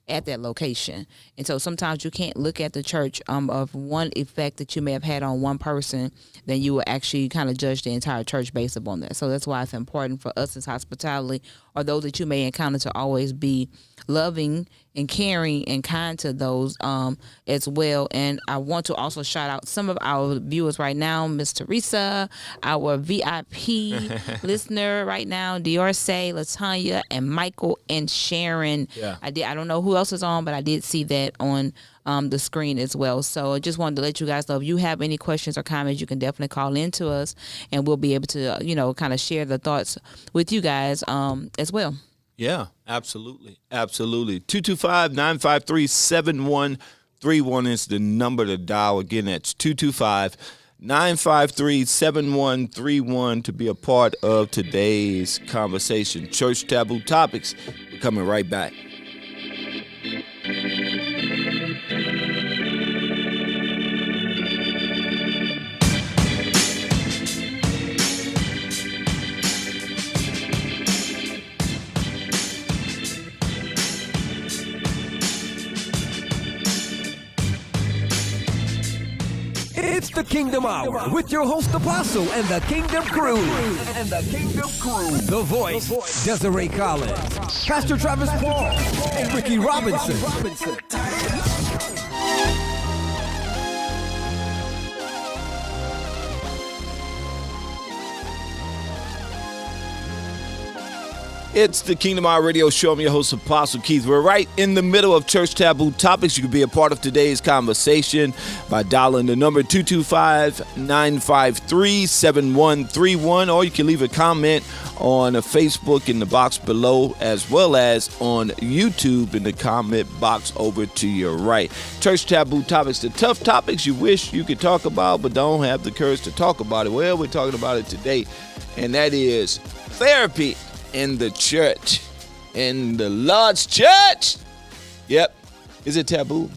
at that location. And so sometimes you can't look at the church of one effect that you may have had on one person, then you will actually kind of judge the entire church based upon that. So that's why it's important for us as hospitality, or those that you may encounter, to always be loving and caring and kind to those as well. And I want to also shout out some of our viewers right now, Miss Teresa, our VIP listener right now, Diorce, Latanya, and Michael and Sharon. Yeah. I don't know who else is on, but I did see that on the screen as well. So I just wanted to let you guys know, if you have any questions or comments, you can definitely call in to us, and we'll be able to, kind of share the thoughts with you guys as well. Yeah, absolutely. Absolutely. 225-953-7131 is the number to dial. Again, that's 225-953-7131 to be a part of today's conversation. Church Taboo Topics. We're coming right back. It's the Kingdom Hour with your host Apostle and the Kingdom Crew. The voice, Desiree Collins, Pastor Travis Paul, and Ricky Robinson. It's the Kingdom Hour Radio Show. I'm your host, Apostle Keith. We're right in the middle of Church Taboo Topics. You can be a part of today's conversation by dialing the number 225-953-7131, or you can leave a comment on Facebook in the box below, as well as on YouTube in the comment box over to your right. Church Taboo Topics, the tough topics you wish you could talk about but don't have the courage to talk about it. Well, we're talking about it today, and that is therapy in the church, in the Lord's church. Yep. Is it taboo?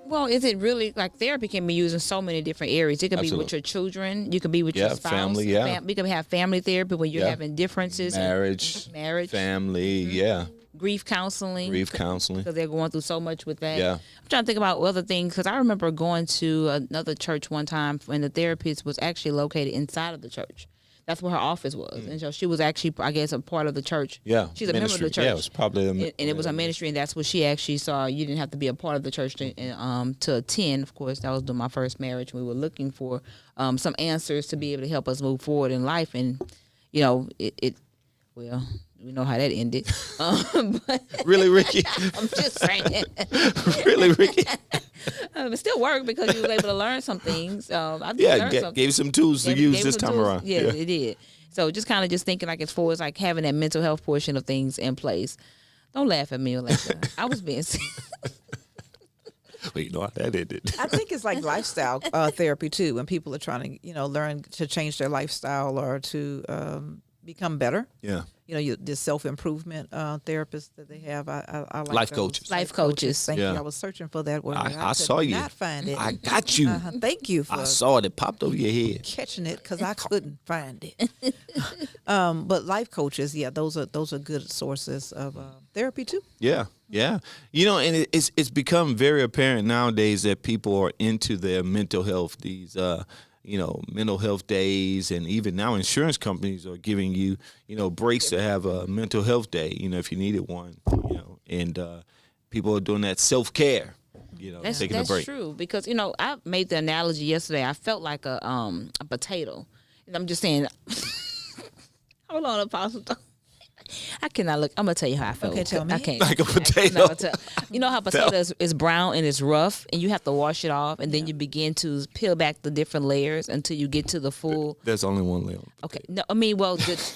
Well, is it really? Like, therapy can be used in so many different areas. It could be with your children. You could be with your spouse. Family, yeah. We could have family therapy when you're having differences. Marriage. Mm-hmm. Family, yeah. Grief counseling. Because they're going through so much with that. Yeah. I'm trying to think about other things, because I remember going to another church one time when the therapist was actually located inside of the church. That's where her office was. And so she was actually, I guess, a part of the church. Yeah. She's a member of the church. Yeah, it was probably and it was a ministry, and that's what she actually saw. You didn't have to be a part of the church to attend. Of course, that was my first marriage. We were looking for some answers to be able to help us move forward in life. And, well, we know how that ended. But really, Ricky? I'm just saying. Really, Ricky? It still worked because you were able to learn some things. Gave some tools to use this time around. Yeah, it did. So just kind of thinking, like, as far as like having that mental health portion of things in place. Don't laugh at me like that. I was being serious. Well, you know how that ended. I think it's like lifestyle therapy too, when people are trying to, learn to change their lifestyle or to become better. Yeah. The self-improvement therapists that they have. I like life those. coaches. Life coaches. Thank you. I was searching for that word. I saw you. Not find it. I got you. Thank you for I saw it. It popped over your head. catching it, because I couldn't find it. But life coaches, those are good sources of therapy too. Yeah. And it's become very apparent nowadays that people are into their mental health. These mental health days, and even now insurance companies are giving you, breaks to have a mental health day, if you needed one, and people are doing that self-care, taking a break. That's true, because, I made the analogy yesterday. I felt like a potato. And I'm just saying, hold on, Apostle. I cannot look. I'm gonna tell you how I felt. Okay, tell me. I can't. Like a potato. You know how potato is brown and it's rough, and you have to wash it off, and then you begin to peel back the different layers until you get to the full. There's only one layer. Okay. No, I mean,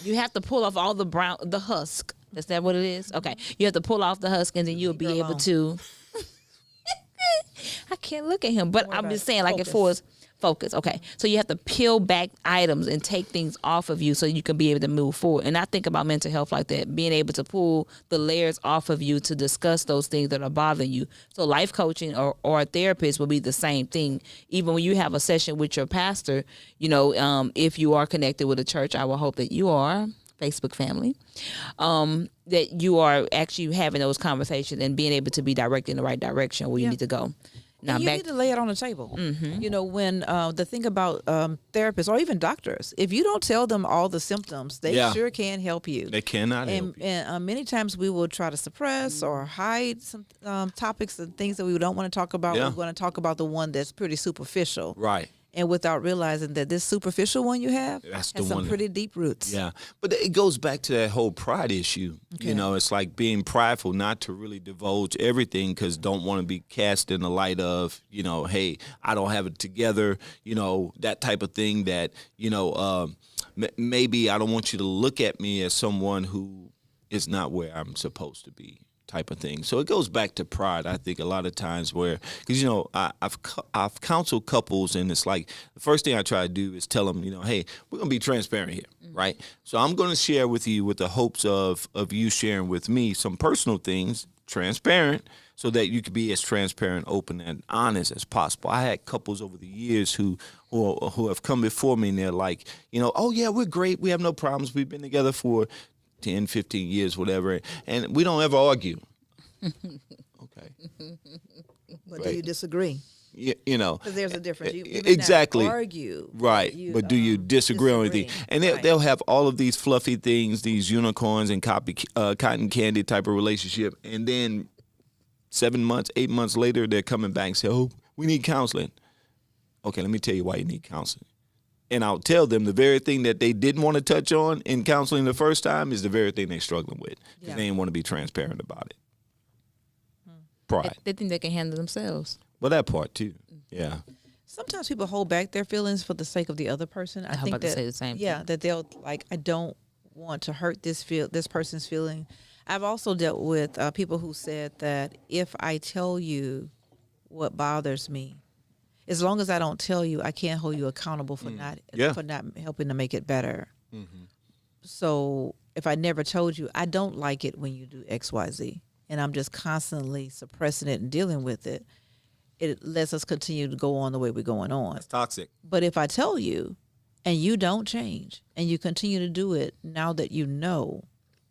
you have to pull off all the husk. Is that what it is? Okay. You have to pull off the husk, and then you'll be able to. can't look at him. But I'm about just it. saying, like, Focus. as far as focus, okay. So you have to peel back items and take things off of you so you can be able to move forward. And I think about mental health like that, being able to pull the layers off of you to discuss those things that are bothering you. So life coaching or a therapist will be the same thing. Even when you have a session with your pastor, you know, if you are connected with a church, I will hope that you are, Facebook family, that you are actually having those conversations and being able to be directed in the right direction where you need to go. Now, And you back need to lay it on the table. You know, when the thing about therapists or even doctors, if you don't tell them all the symptoms, they Yeah. sure can help you. They cannot help you. And many times we will try to suppress or hide some topics and things that we don't want to talk about. Yeah. We're going to talk about the one that's pretty superficial. Right. And without realizing that this superficial one you have That's has the some one. pretty deep roots. Yeah, but it goes back to that whole pride issue. You know, it's like being prideful not to really divulge everything because don't want to be cast in the light of, you know, hey, I don't have it together, you know, that type of thing that, you know, maybe I don't want you to look at me as someone who is not where I'm supposed to be. Type of thing. So it goes back to pride. I think a lot of times where, because you know, I've counseled couples, and it's like the first thing I try to do is tell them, you know, hey, we're gonna be transparent here, right? So I'm gonna share with you with the hopes of you sharing with me some personal things, transparent, so that you can be as transparent, open, and honest as possible. I had couples over the years who have come before me, and they're like, you know, oh yeah, we're great, we have no problems, we've been together for 10, 15 years, whatever, and we don't ever argue. Okay. But do you disagree? You know. Because there's a difference. You may not exactly. argue. Right. But do you disagree on anything? And they'll have all of these fluffy things, these unicorns and cotton candy type of relationship. And then 7 months, 8 months later, they're coming back and say, oh, we need counseling. Okay, let me tell you why you need counseling. And I'll tell them the very thing that they didn't want to touch on in counseling the first time is the very thing they're struggling with. Because they didn't want to be transparent about it. Pride. they think they can handle themselves. Well, that part too. Yeah. Sometimes people hold back their feelings for the sake of the other person. I I'm think about to that say the same yeah, thing. that they'll like, I don't want to hurt this person's feeling. I've also dealt with people who said that if I tell you what bothers me, as long as I don't tell you, I can't hold you accountable for not helping to make it better. So if I never told you, I don't like it when you do X, Y, Z, and I'm just constantly suppressing it and dealing with it, it lets us continue to go on the way we're going on. It's toxic. But if I tell you and you don't change and you continue to do it, now that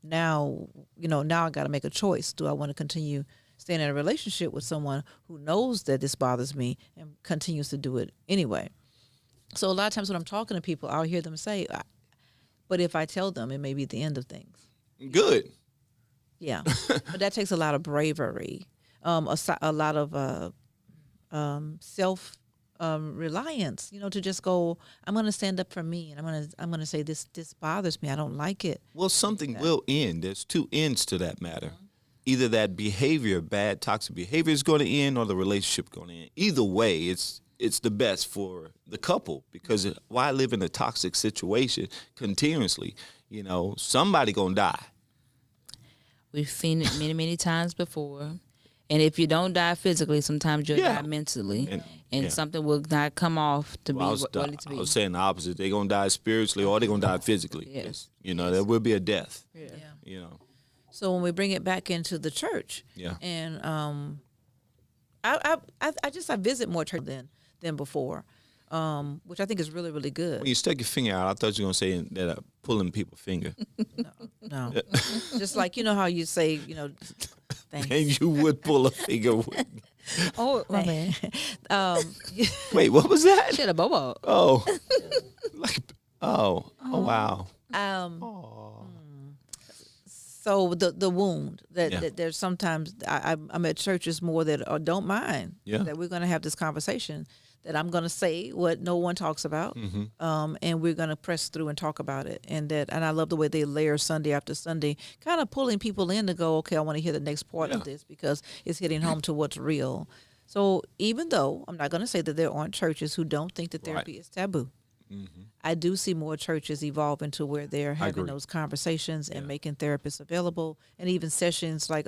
now I got to make a choice. Do I want to continue staying in a relationship with someone who knows that this bothers me and continues to do it anyway? So a lot of times when I'm talking to people, I'll hear them say, but if I tell them, it may be the end of things. Good. Yeah. But that takes a lot of bravery, a lot of self reliance, to just go, I'm going to stand up for me, and I'm going to say this bothers me. I don't like it. Well, something will end. There's two ends to that matter. Either that behavior, bad toxic behavior, is going to end, or the relationship going to end. Either way, it's the best for the couple, because why live in a toxic situation continuously? Somebody going to die. We've seen it many, many times before. And if you don't die physically, sometimes you'll die mentally. And something will not come off to be what it to be. I was saying the opposite. They're going to die spiritually, or they're going to die physically. Yes. There will be a death. Yeah. So when we bring it back into the church, and I visit more church than before, which I think is really, really good. When you stuck your finger out, I thought you were going to say that pulling people's finger. No. Just like, how you say, thanks. And you would pull a finger. Oh, my man. Wait, what was that? Shit, a bobo. Oh. Wow. So the wound that there's sometimes I'm at churches more that don't mind that we're going to have this conversation, that I'm going to say what no one talks about, and we're going to press through and talk about it, and I love the way they layer Sunday after Sunday, kind of pulling people in to go, okay, I want to hear the next part of this because it's hitting home to what's real. So even though I'm not going to say that there aren't churches who don't think that therapy is taboo. I do see more churches evolve into where they're having agree. those conversations and making therapists available, and even sessions like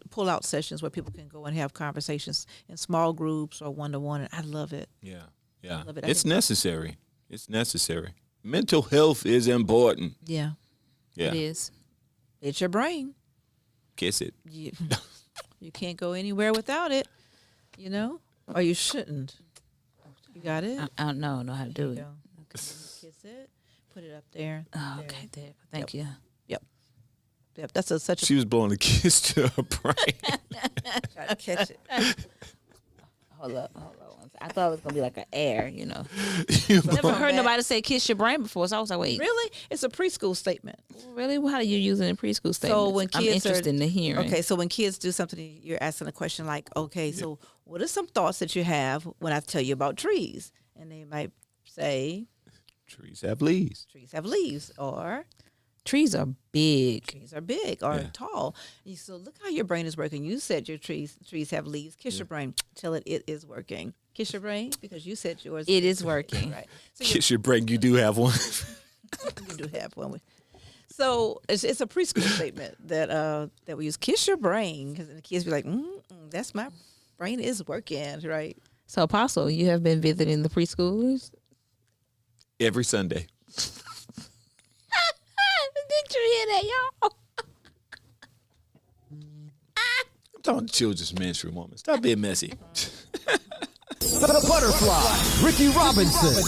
pull-out sessions where people can go and have conversations in small groups or one-to-one. And I love it. Yeah. love it. I It's think- necessary. It's necessary. Mental health is important. Yeah, Yeah. It is. it's your brain. Kiss it. You can't go anywhere without it, or you shouldn't. You got it? I don't know how to do it. Go. Okay, kiss it. Put it up there. Oh, okay, there. Thank you. Yep. That's such a She was blowing a kiss to her brain. try to catch it. Hold up. I thought it was gonna be like an air, You Never heard that. nobody say "kiss your brain" before, so I was like, "Wait, Really? It's a preschool statement. really? How do you use it in preschool statements?" So when I'm kids interested in the hearing. Okay, so when kids do something, you're asking a question like, okay, so what are some thoughts that you have when I tell you about trees? And they might say, Trees have leaves. trees have leaves, or Trees are big. trees are big or Yeah. tall. And so look how your brain is working. You said your trees have leaves. Kiss your brain. Tell it is working. Kiss your brain because you said yours. It is working. Right. So Kiss your brain. You do have one. you do have one. So it's a preschool statement that we use. Kiss your brain, because the kids be like, "That's my brain is working," right? So, Apostle, you have been visiting the preschoolers. Every Sunday. Did you hear that, y'all? I'm talking children's ministry woman. Stop being messy. The Butterfly, Ricky Robinson.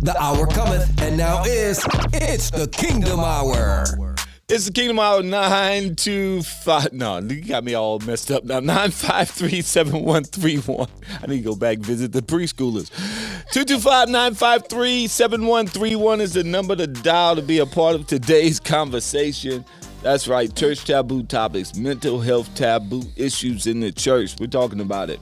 The hour cometh, and now it's the Kingdom Hour. It's the Kingdom Hour 925. No, you got me all messed up now. 953-7131. I need to go back and visit the preschoolers. 225-953-7131 is the number to dial to be a part of today's conversation. That's right, church taboo topics, mental health taboo issues in the church. We're talking about it.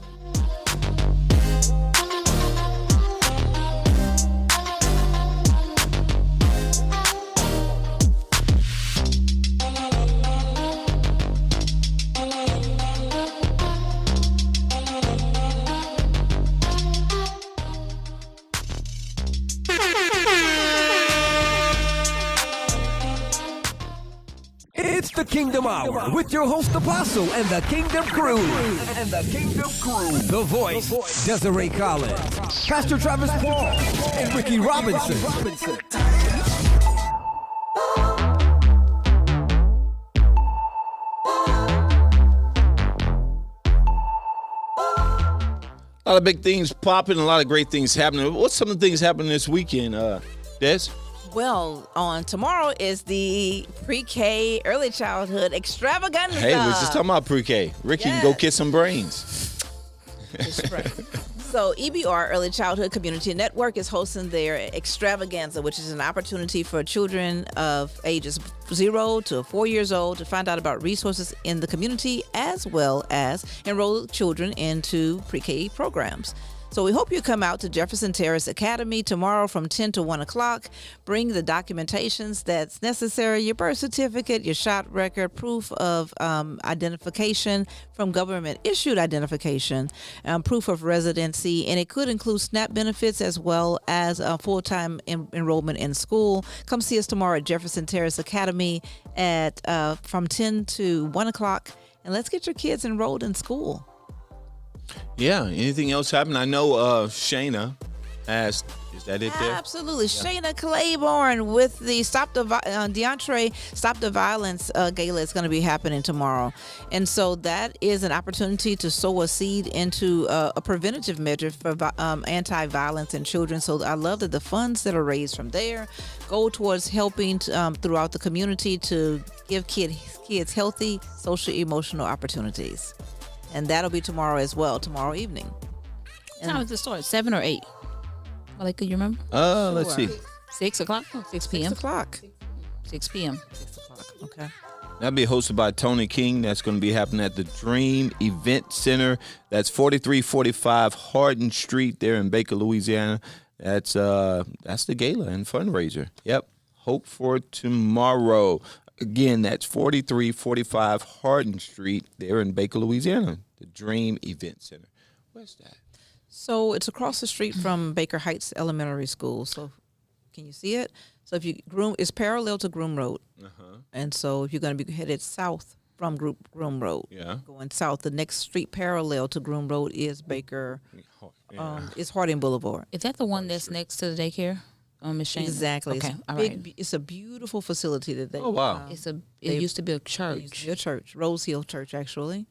It's the Kingdom Hour with your host Apostle and the Kingdom Crew. The voice, Desiree Collins, Pastor Travis Paul, and Ricky Robinson. A lot of big things popping, a lot of great things happening. What's some of the things happening this weekend, Des? Well, on tomorrow is the pre-K early childhood extravaganza. Hey, we're just talking about pre-K. Ricky, you can go Yes. kiss some brains. So EBR, Early Childhood Community Network, is hosting their extravaganza, which is an opportunity for children of ages 0 to 4 years old to find out about resources in the community, as well as enroll children into pre-K programs. So we hope you come out to Jefferson Terrace Academy tomorrow from 10 to 1 o'clock. Bring the documentations that's necessary, your birth certificate, your shot record, proof of identification from government-issued identification, proof of residency, and it could include SNAP benefits as well as full-time enrollment in school. Come see us tomorrow at Jefferson Terrace Academy at from 10 to 1 o'clock, and let's get your kids enrolled in school. Yeah, anything else happen? I know Shayna asked, is that it there? Absolutely. Shayna Claiborne with the DeAndre Stop the Violence Gala is going to be happening tomorrow. And so that is an opportunity to sow a seed into a preventative measure for anti-violence in children. So I love that the funds that are raised from there go towards helping throughout the community to give kids healthy social emotional opportunities. And that'll be tomorrow as well, tomorrow evening. What time is the start? 7 or 8? Well, could you remember? Let's see. 6 o'clock? Oh, 6 p.m. 6 o'clock. 6 p.m. 6 o'clock. Okay. That'll be hosted by Tony King. That's going to be happening at the Dream Event Center. That's 4345 Hardin Street there in Baker, Louisiana. That's the gala and fundraiser. Yep. Hope for tomorrow. Again, that's 4345 Hardin Street there in Baker, Louisiana, the Dream Event Center. Where's that? So it's across the street from Baker Heights Elementary School. So can you see it? So if you it's parallel to Groom Road. And so if you're going to be headed south from Groom Road, going south, the next street parallel to Groom Road is Baker, it's Harding Boulevard. Is that the one that's next to the daycare? Miss Shane? Exactly. Okay. It's All big, right. It's a beautiful facility that they. Oh, wow. It used to be a It used church. to be a church, Rose Hill Church, actually.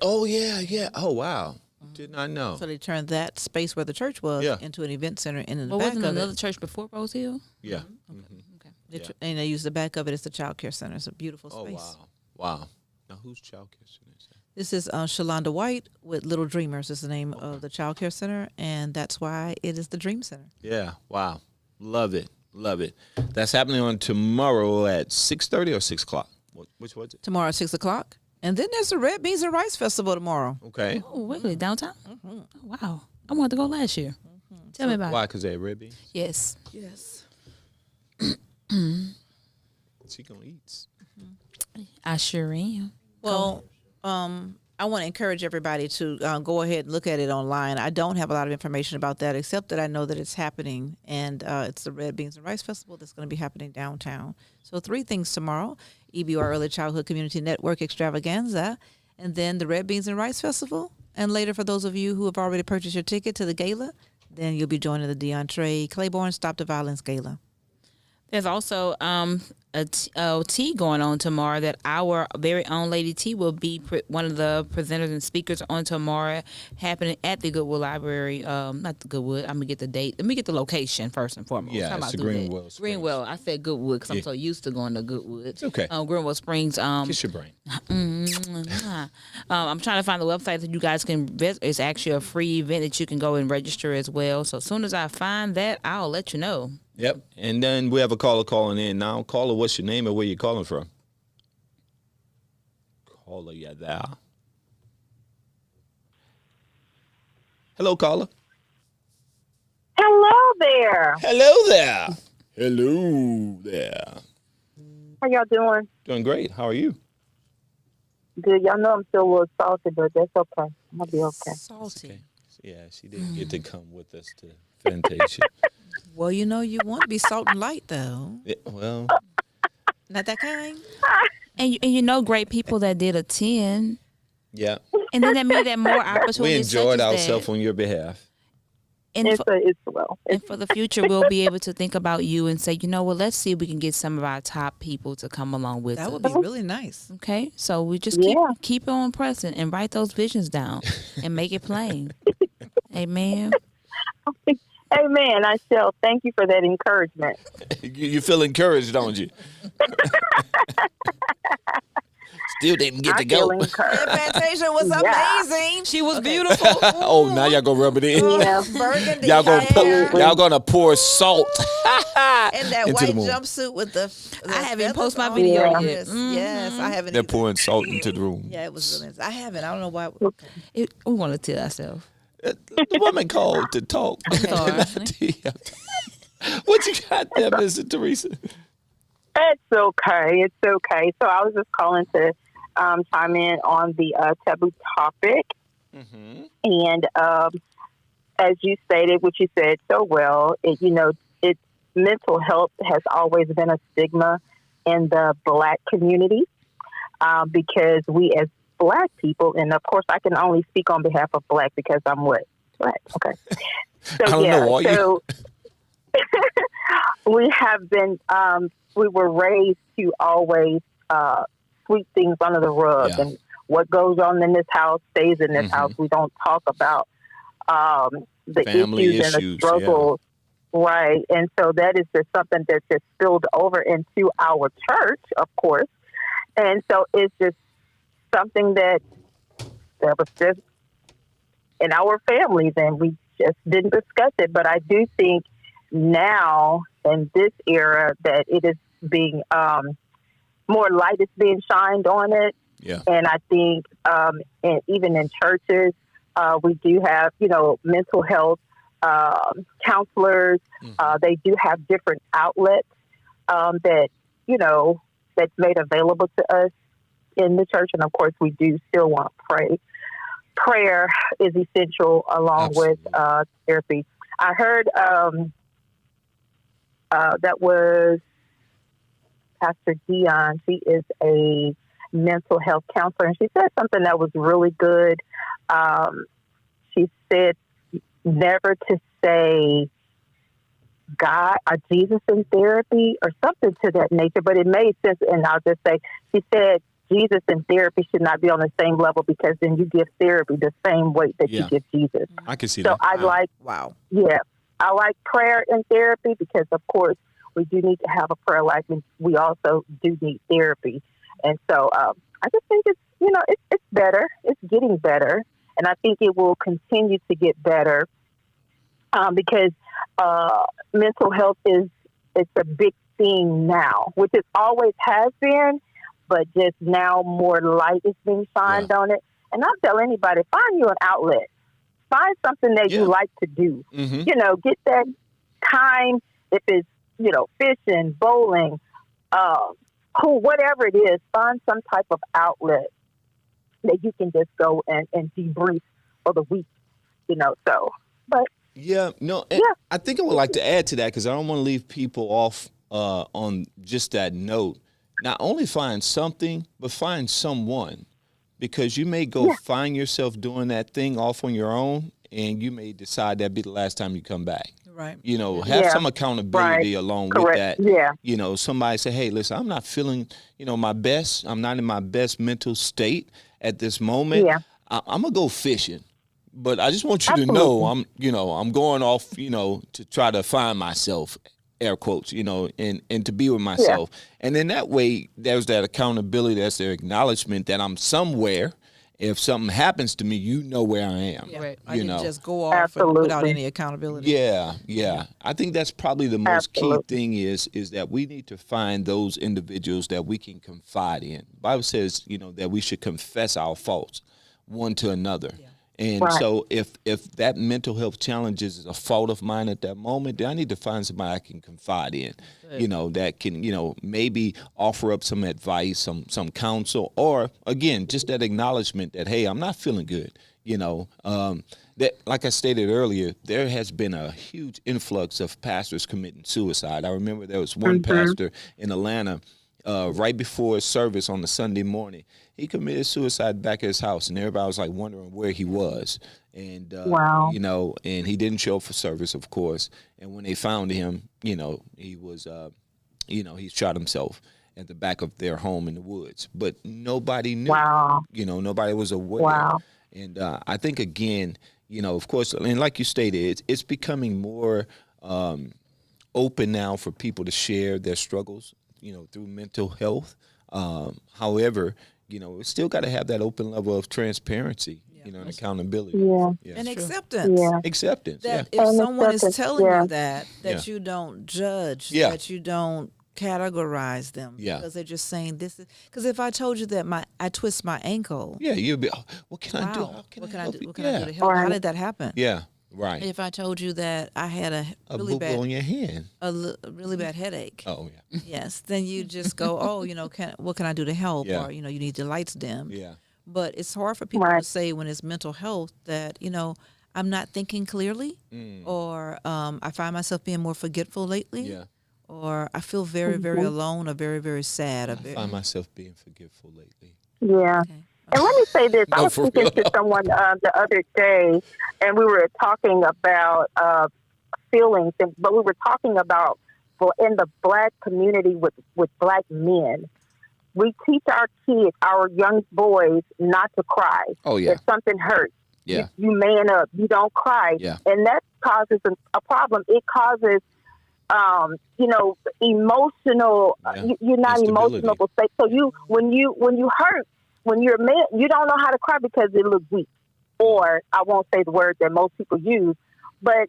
Oh, yeah. Oh, wow. Did not know. So they turned that space where the church was Yeah. into an event center, and in the But back wasn't of another it, church before Rose Hill? Yeah. Okay. and they use the back of it as the child care center. It's a beautiful Oh, space. wow. Now, whose child care center is that? This is Shalonda White with Little Dreamers is the name of the child care center, and that's why it is the Dream Center. Yeah. Wow. Love it. That's happening on tomorrow at 6:30 or 6 o'clock. Which was it? Tomorrow at 6 o'clock. And then there's the Red Beans and Rice Festival tomorrow. Okay. Oh, really? Downtown? Oh, wow. I wanted to go last year. Tell me about Why? it. Because they had red beans? Yes. Yes. She gonna eat. I sure am. Well, I want to encourage everybody to go ahead and look at it online. I don't have a lot of information about that, except that I know that it's happening, and it's the Red Beans and Rice Festival that's going to be happening downtown. So 3 things tomorrow: EBR Early Childhood Community Network Extravaganza, and then the Red Beans and Rice Festival. And later, for those of you who have already purchased your ticket to the gala, then you'll be joining the DeAndre Claiborne Stop the Violence Gala. There's also a tea going on tomorrow that our very own Lady T will be one of the presenters and speakers on tomorrow, happening at the Goodwood Library. Not the Goodwood. I'm going to get the date. Let me get the location first and foremost. Yeah, How it's about the do that? Greenwell Springs. Greenwell. I said Goodwood because I'm Yeah. so used to going to Goodwood. It's okay. Greenwell Springs. Kiss your brain. I'm trying to find the website that you guys can visit. It's actually a free event that you can go and register as well. So as soon as I find that, I'll let you know. Yep. And then we have a caller calling in now. Caller, what's your name and where you calling from? Caller, yeah, there. Hello, caller. Hello there. Hello there. Hello there. How y'all doing? Doing great. How are you? Good. Y'all know I'm still a little salty, but that's okay. I'm gonna be okay. Salty. Okay. Yeah, she didn't get to come with us to Fantasia. Well, you know, you want to be salt and light, though. Yeah, well, Not that kind. And you know great people that did attend. yeah. And then that made that more We opportunities. enjoyed such as ourselves that. on your behalf. And It's for the future, we'll be able to think about you and say, you know what, let's see if we can get some of our top people to come along with That us. would be really nice. Okay, so we just Yeah. keep on pressing and write those visions down and make it plain. Amen. Amen. I shall. Thank you for that encouragement. You feel encouraged, don't you? Still didn't get I to go. feel encouraged. Fantasia was Yeah. amazing. She was beautiful. Oh, now y'all gonna rub it in. Yeah. Burgundy Y'all gonna hair y'all gonna pour salt. and that into white the moon. jumpsuit with the. I haven't feathers posted my on video it. yet. Yes, yes, I haven't. They're either. pouring salt into the room. Yeah, it was really. I haven't. I don't know why. We want to tell ourselves. The woman called to talk. sorry. What you got there, Mr. Teresa? It's okay. It's okay. So I was just calling to chime in on the taboo topic. And as you stated, which you said so well, it's mental health has always been a stigma in the Black community because we as Black people, and of course I can only speak on behalf of Black because I'm what? Black. Okay. So I don't know, are you? so we have been, we were raised to always sweep things under the rug, Yeah. and what goes on in this house stays in this house. We don't talk about the Family issues and the issues, struggles. Right. And so that is just something that's just spilled over into our church, of course. And so it's just something that was just in our families, and we just didn't discuss it. But I do think now in this era that it is being more light is being shined on it. Yeah. And I think and even in churches, we do have, mental health counselors. They do have different outlets that, that's made available to us in the church. And of course, we do still want to pray. Prayer is essential along with therapy. I heard that was Pastor Dion. She is a mental health counselor, and she said something that was really good. She said never to say God or Jesus in therapy or something to that nature, but it made sense. And I'll just say, she said Jesus and therapy should not be on the same level, because then you give therapy the same weight that you give Jesus. I can see so that. I like, I like prayer and therapy, because of course we do need to have a prayer life, and we also do need therapy. And so I just think it's, it's better. It's getting better. And I think it will continue to get better because mental health it's a big thing now, which it always has been, but just now more light is being shined on it. And I'll tell anybody, find you an outlet. Find something that you like to do. Mm-hmm. Get that time, if it's, fishing, bowling, whatever it is, find some type of outlet that you can just go and debrief for the week, but. I think I would like to add to that, because I don't want to leave people off on just that note. Not only find something, but find someone, because you may go find yourself doing that thing off on your own, and you may decide that'd be the last time you come back. Right. Have some accountability along with that. Yeah. Somebody say, hey, listen, I'm not feeling, my best. I'm not in my best mental state at this moment. Yeah. I'm going to go fishing. But I just want you to know I'm going off, to try to find myself, air quotes, and to be with myself. Yeah. And then that way there's that accountability, that's their acknowledgement that I'm somewhere. If something happens to me, where I am. Yeah. Right. I didn't just go off without any accountability. Yeah. I think that's probably the most key thing is that we need to find those individuals that we can confide in. The Bible says, that we should confess our faults one to another. Yeah. And so if that mental health challenge is a fault of mine at that moment, then I need to find somebody I can confide in, that can, maybe offer up some advice, some counsel, or again, just that acknowledgement that, hey, I'm not feeling good. That, like I stated earlier, there has been a huge influx of pastors committing suicide. I remember there was one pastor in Atlanta right before service on the Sunday morning. He committed suicide back at his house, and everybody was like wondering where he was. And, and he didn't show up for service, of course. And when they found him, he was, he shot himself at the back of their home in the woods. But nobody knew. Wow. Nobody was aware. Wow. And I think, again, of course, and like you stated, it's becoming more open now for people to share their struggles, through mental health. However, it's still got to have that open level of transparency, and accountability. Yeah. And acceptance. Yeah. Acceptance. That if someone is telling you that you don't judge, that you don't categorize them, because they're just saying this is, because if I told you that I twist my ankle. Yeah, you'd be, what can I do? What can I do to help? How did that happen? Yeah. Right. If I told you that I had a really bad on your hand, a really bad headache. Oh yeah. Yes. Then you just go, what can I do to help? Or you need the lights dimmed. Yeah. But it's hard for people to say when it's mental health that I'm not thinking clearly, or I find myself being more forgetful lately. Yeah. Or I feel very, very alone, or very, very sad. I find myself being forgetful lately. Yeah. Okay. And let me say this. I was speaking to someone the other day, and we were talking about feelings, but we were talking about, in the Black community with Black men, we teach our kids, our young boys, not to cry. Oh, yeah. If something hurts, you man up. You don't cry. Yeah. And that causes a problem. It causes, emotional, you're not emotional. So when you hurt, when you're a man, you don't know how to cry because it looks weak. Or I won't say the word that most people use, but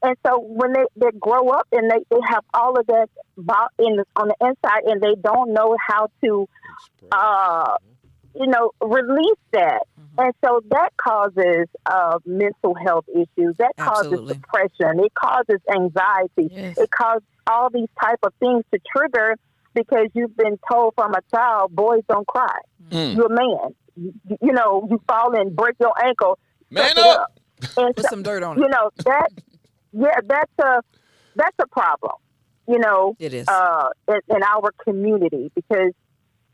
and so when they grow up and they have all of that on the inside, and they don't know how to release that. Mm-hmm. And so that causes mental health issues. That causes depression. It causes anxiety. Yes. It causes all these type of things to trigger because you've been told from a child, boys don't cry. You're a man. You know, you fall and break your ankle. Man suck it up. And Put some dirt on you it. know, that's a problem, you know, It is. in our community, because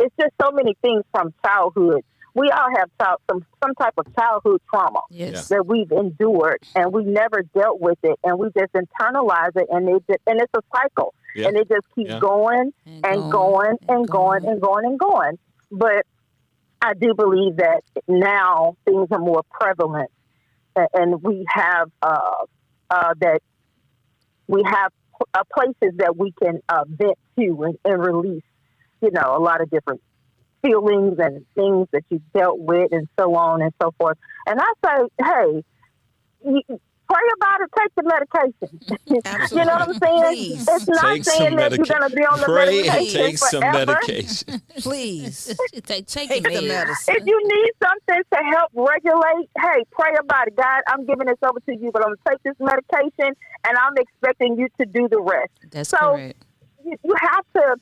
it's just so many things from childhood. We all have some type of childhood trauma Yes. that we've endured, and we never dealt with it, and we just internalize it, and it's a cycle, Yeah. and it just keeps Yeah. going and going and going and going and going. But I do believe that now things are more prevalent, and we have that we have places that we can vent to and release, you know, a lot of different feelings and things that you've dealt with and so on and so forth. And I say, hey, pray about it, take the medication. You know what I'm saying? Please. It's not Take saying some that you're going to be on the Pray and medication take some forever. medication. Please Take take the the meds. medicine. If you need something to help regulate, hey, pray about it. God, I'm giving this over to you, but I'm going to take this medication, and I'm expecting you to do the rest. That's So, correct. You have to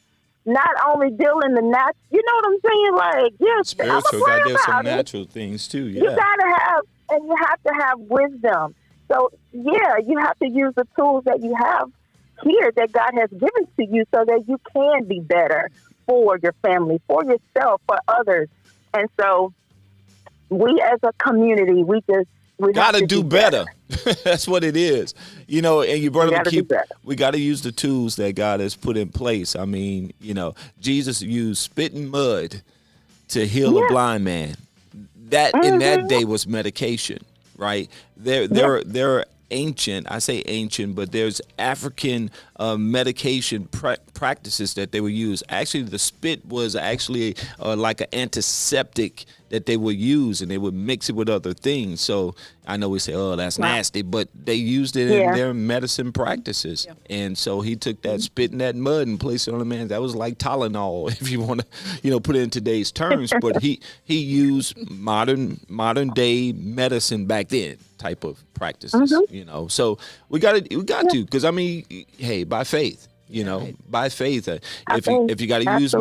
not only deal in the natural, you know what I'm saying? Like, yes, Spiritual, pray got there's some about it. natural things too. You Yeah. gotta have, and you have to have wisdom. So, yeah, you have to use the tools that you have here that God has given to you, so that you can be better for your family, for yourself, for others. And so, we as a community, we have Gotta to do better. That's what it is. You know, and you brought We up gotta do better. we got to use the tools that God has put in place. I mean, you know, Jesus used spit and mud to heal a blind man. That in that day was medication, right? There are ancient, I say ancient, but there's African medication practices that they would use. Actually, the spit was actually like an antiseptic that they would use, and they would mix it with other things. So I know we say, oh, that's nasty, but they used it in their medicine practices. And so he took that spit and that mud and placed it on the man. That was like Tylenol, if you want to, you know, put it in today's terms. But he used modern day medicine back then type of practices, you know. So we got to, because I mean, hey, by faith. You know, by faith. If you got to use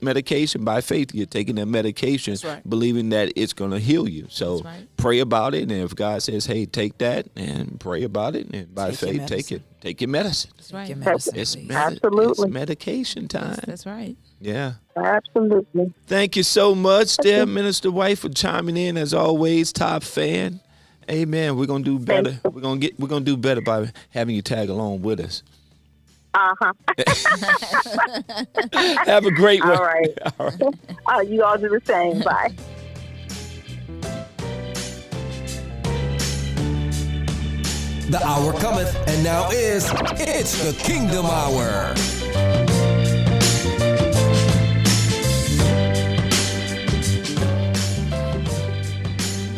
medication, by faith, you're taking that medication, believing that it's going to heal you. So pray about it, and if God says, "Hey, take that," and pray about it, and by faith, take it. Take your medicine. That's right. Your medicine, It's please. Absolutely. It's medication time. That's right. Yeah. Absolutely. Thank you so much, dear Minister White, for chiming in as always. Top fan. Amen. We're gonna do better. We're gonna do better by having you tag along with us. Have a great one. All right. All right. You all do the same. Bye. The hour cometh, and now it's the Kingdom Hour.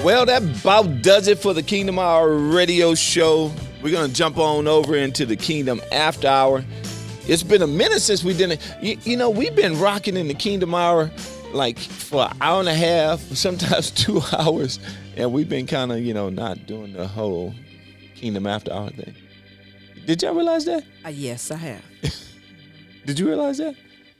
Well, that about does it for the Kingdom Hour radio show. We're going to jump on over into the Kingdom After Hour. It's been a minute since we did it. You know, we've been rocking in the Kingdom Hour like for an hour and a half, sometimes 2 hours. And we've been kind of, you know, not doing the whole Kingdom After Hour thing. Did y'all realize that? Yes, I have. Did you realize that?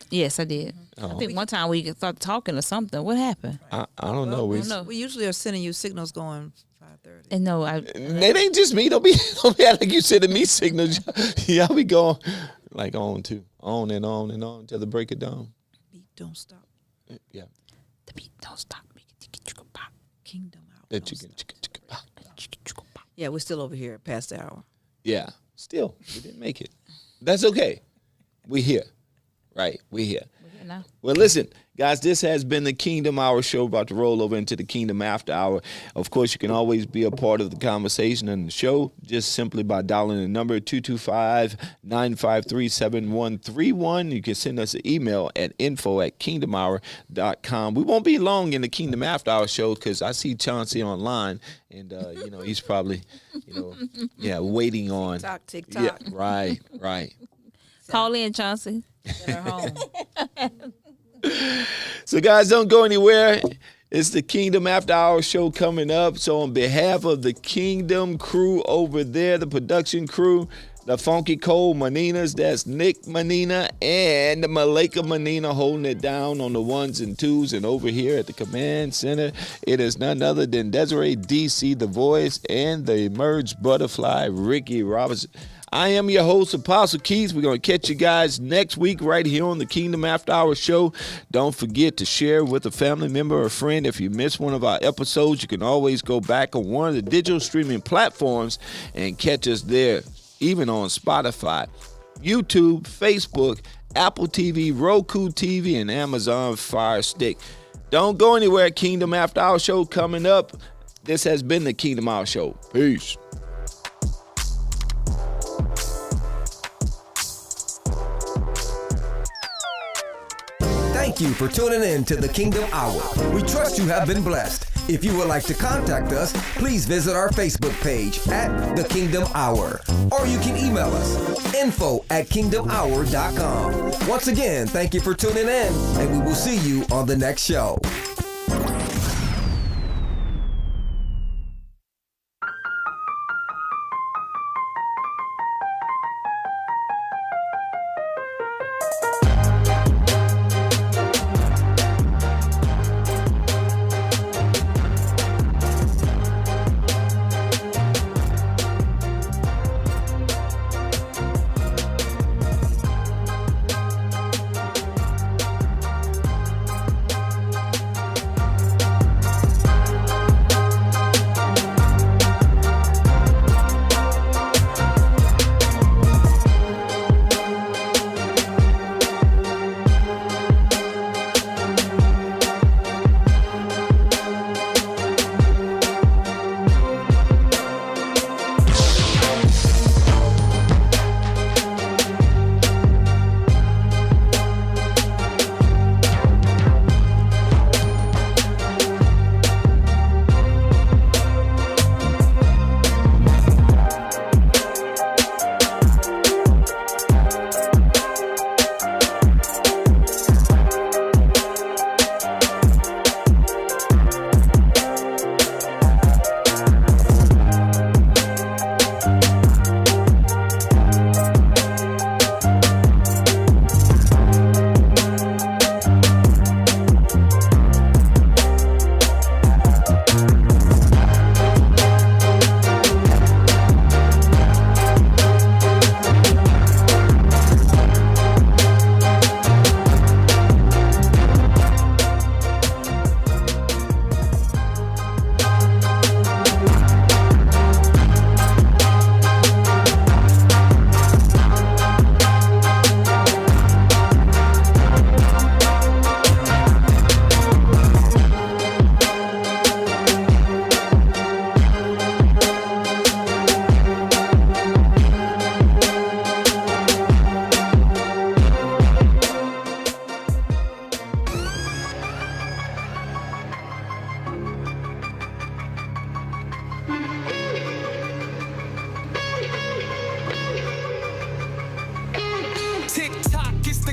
Yes, I did. Oh. I think one time we started talking or something. What happened? I don't know. We usually are sending you signals going 5:30. And no, It ain't just me. Don't be like you sending me signals. Y'all be going like on and on and on until the break of dawn. Beat don't stop. Yeah. the beat don't stop. Kingdom out. That don't you can. stop. Yeah, we're still over here past the hour. Yeah. Still, we didn't make it. That's okay. We here. Right. We here. Now. Well, listen, guys, this has been the Kingdom Hour show, about to roll over into the Kingdom After Hour. Of course, you can always be a part of the conversation and the show just simply by dialing the number 225-953-7131. You can send us an email at info@kingdomhour.com. We won't be long in the Kingdom After Hour show because I see Chauncey online, and, you know, he's probably, you know, waiting on. TikTok. Yeah, right. Call in, Chauncey. At our home. So, guys, don't go anywhere. It's the Kingdom After Hour show coming up. So, on behalf of the Kingdom crew over there, the production crew, The Funky Cold Maninas, that's Nick Manina and Malika Manina holding it down on the ones and twos. And over here at the command center, it is none other than Desiree DC, the voice, and the emerged butterfly, Ricky Robertson. I am your host, Apostle Keys. We're going to catch you guys next week right here on the Kingdom After Hours show. Don't forget to share with a family member or friend. If you missed one of our episodes, you can always go back on one of the digital streaming platforms and catch us there, even on Spotify, YouTube, Facebook, Apple TV, Roku TV, and Amazon Fire Stick. Don't go anywhere. Kingdom After Hours show coming up. This has been the Kingdom Hours show. Peace. Thank you for tuning in to the Kingdom Hour. We trust you have been blessed. If you would like to contact us, please visit our Facebook page at The Kingdom Hour, or you can email us, info@kingdomhour.com. Once again, thank you for tuning in, and we will see you on the next show.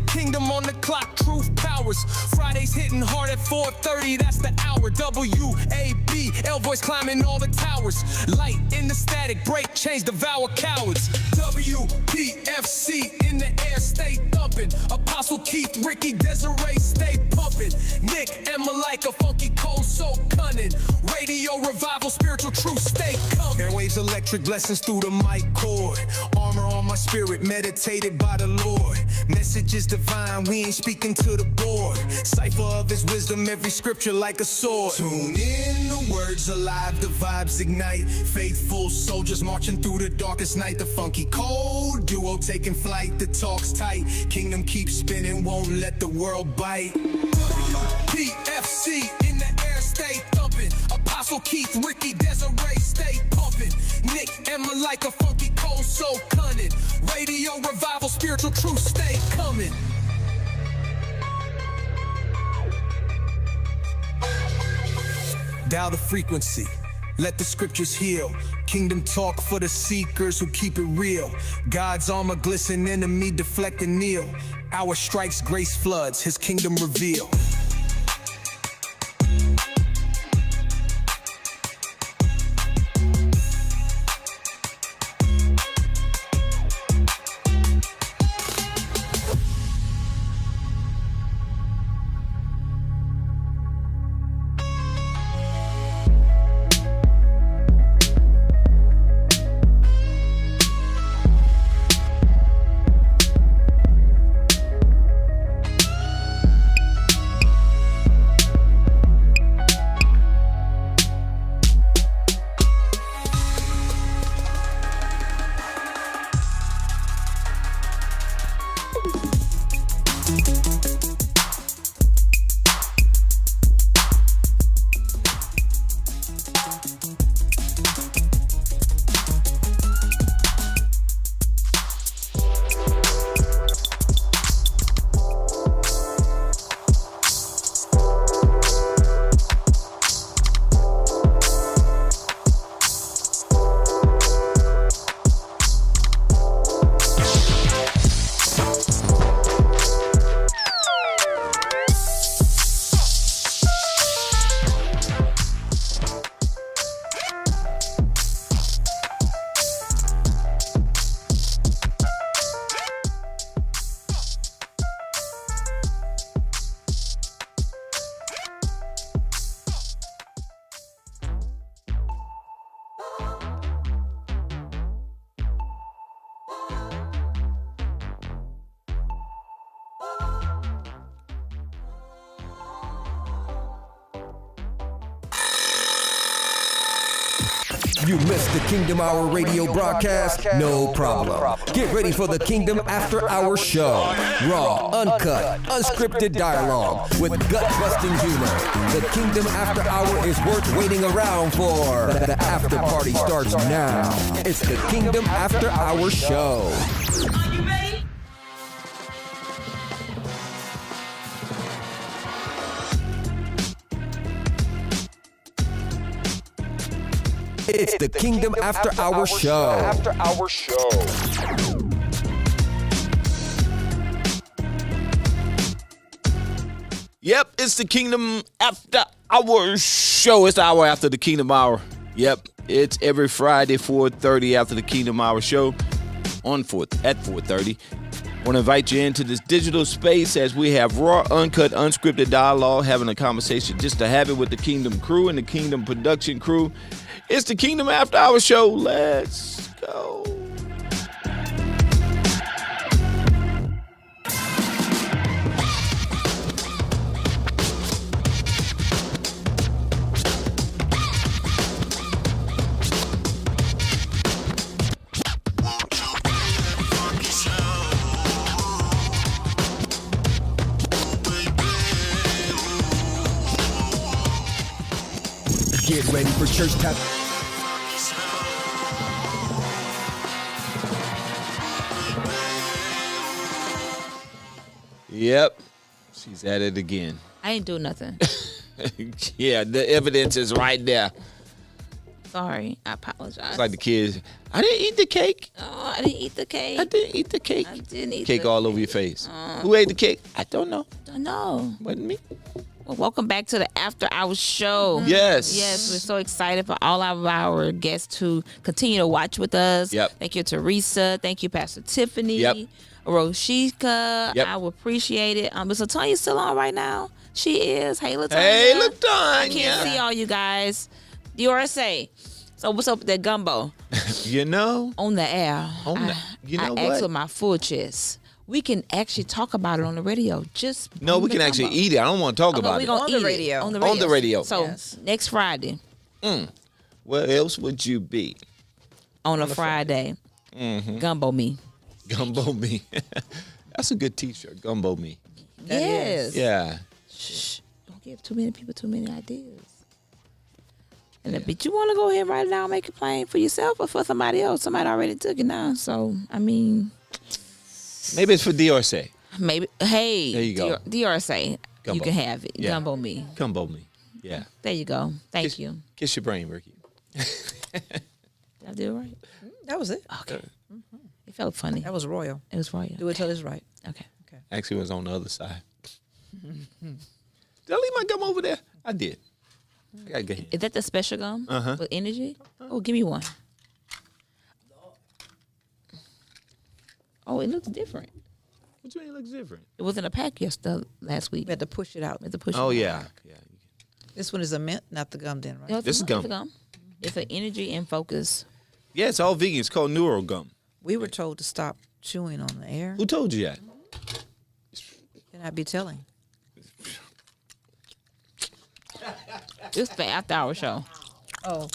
Kingdom on the clock, truth powers. Fridays hitting hard at 4:30, that's the hour. WAB, L voice climbing all the towers. Light in the static, break, change, devour cowards. WPFC in the air, stay thumping. Apostle Keith, Ricky, Desiree, stay pumping. Nick and Malika, funky cold, so cunning. Radio revival, spiritual truth, stay coming. Airwaves electric, blessings through the mic cord. Armor on my spirit, meditated by the Lord. Messages divine, we ain't speaking to the board. Cipher of his wisdom, every scripture like a sword. Tune in, the words alive, the vibes ignite. Faithful soldiers marching through the darkest night. The funky cold duo taking flight, the talk's tight. Kingdom keeps spinning, won't let the world bite. PFC in the air, stay thumping. Apostle Keith, Ricky, Desiree, stay pumping. Nick and Malika, funky cold, so cunning. Radio revival, spiritual truth, stay coming. Dial the frequency, let the scriptures heal. Kingdom talk for the seekers who keep it real. God's armor glisten, enemy deflect and kneel. Our strikes, grace floods, his kingdom reveal. You missed the Kingdom Hour radio broadcast? No problem. Get ready for the Kingdom After Hour show. Raw, uncut, unscripted dialogue with gut-busting humor. The Kingdom After Hour is worth waiting around for. The after party starts now. It's the Kingdom After Hour show. Are you ready? It's the Kingdom After Hour show. Yep, it's the Kingdom After Hour show. It's the hour after the Kingdom Hour. Yep, it's every Friday, 4:30 after the Kingdom Hour show at 4:30. I want to invite you into this digital space as we have raw, uncut, unscripted dialogue, having a conversation just to have it with the Kingdom crew and the Kingdom production crew. It's the Kingdom After Hour show. Let's go. Get ready for church time. Yep, she's at it again. I ain't do nothing. Yeah, the evidence is right there. Sorry, I apologize. It's like the kids. I didn't eat the cake. Oh, I didn't eat the cake. I didn't eat the cake. I didn't eat Cake the all over your face. Who ate the cake? I don't know. Don't know. Wasn't me. Well, welcome back to the After Hours show. Yes. Yes, we're so excited for all of our guests to continue to watch with us. Yep. Thank you, Teresa. Thank you, Pastor Tiffany. Yep. Roshika. Yep. I will appreciate it. Is Latonya still on right now? She is. Hey, Latonya. Hey, Latonya. I can't see all you guys. DRSA. So what's up with that gumbo? You know. On the air. You know I asked what? with my full chest. We can actually talk about it on the radio. Just No, bring we the can actually gumbo. eat it. I don't want to talk Oh, no, about we it. gonna On the eat it. radio. On the On radio. the radio. So Yes. next Friday. Where else would you be? On a Friday. Gumbo me. Gumbo me. That's a good T-shirt. Gumbo me. Yes. Yeah. Shh. Don't give too many people too many ideas. And but you want to go ahead and write it down, make it plain for yourself or for somebody else? Somebody already took it now. So I mean, Maybe it's for DRSA. maybe. Hey, There you go. DRSA, Gumbo. you can have it. Yeah. Gumbo me. Gumbo me. Yeah. There you go. Thank you. Kiss your brain, Ricky. Did I do it right? That was it. Okay. It felt funny. That was royal. It was royal. Do it till it's right. Okay. Actually, it was on the other side. Did I leave my gum over there? I did. I gotta get it. Is that the special gum with energy? Oh, give me one. Oh, it looks different. What you mean it looks different? It was in a pack last week. We had to push it out. We had to push Oh, it yeah. Yeah. This one is a mint, not the gum then, right? No, This is it's gum. It's an energy and focus. Yeah, it's all vegan. It's called Neuro Gum. We were told to stop chewing on the air. Who told you that? Can I be telling? It's the after hour show. Oh.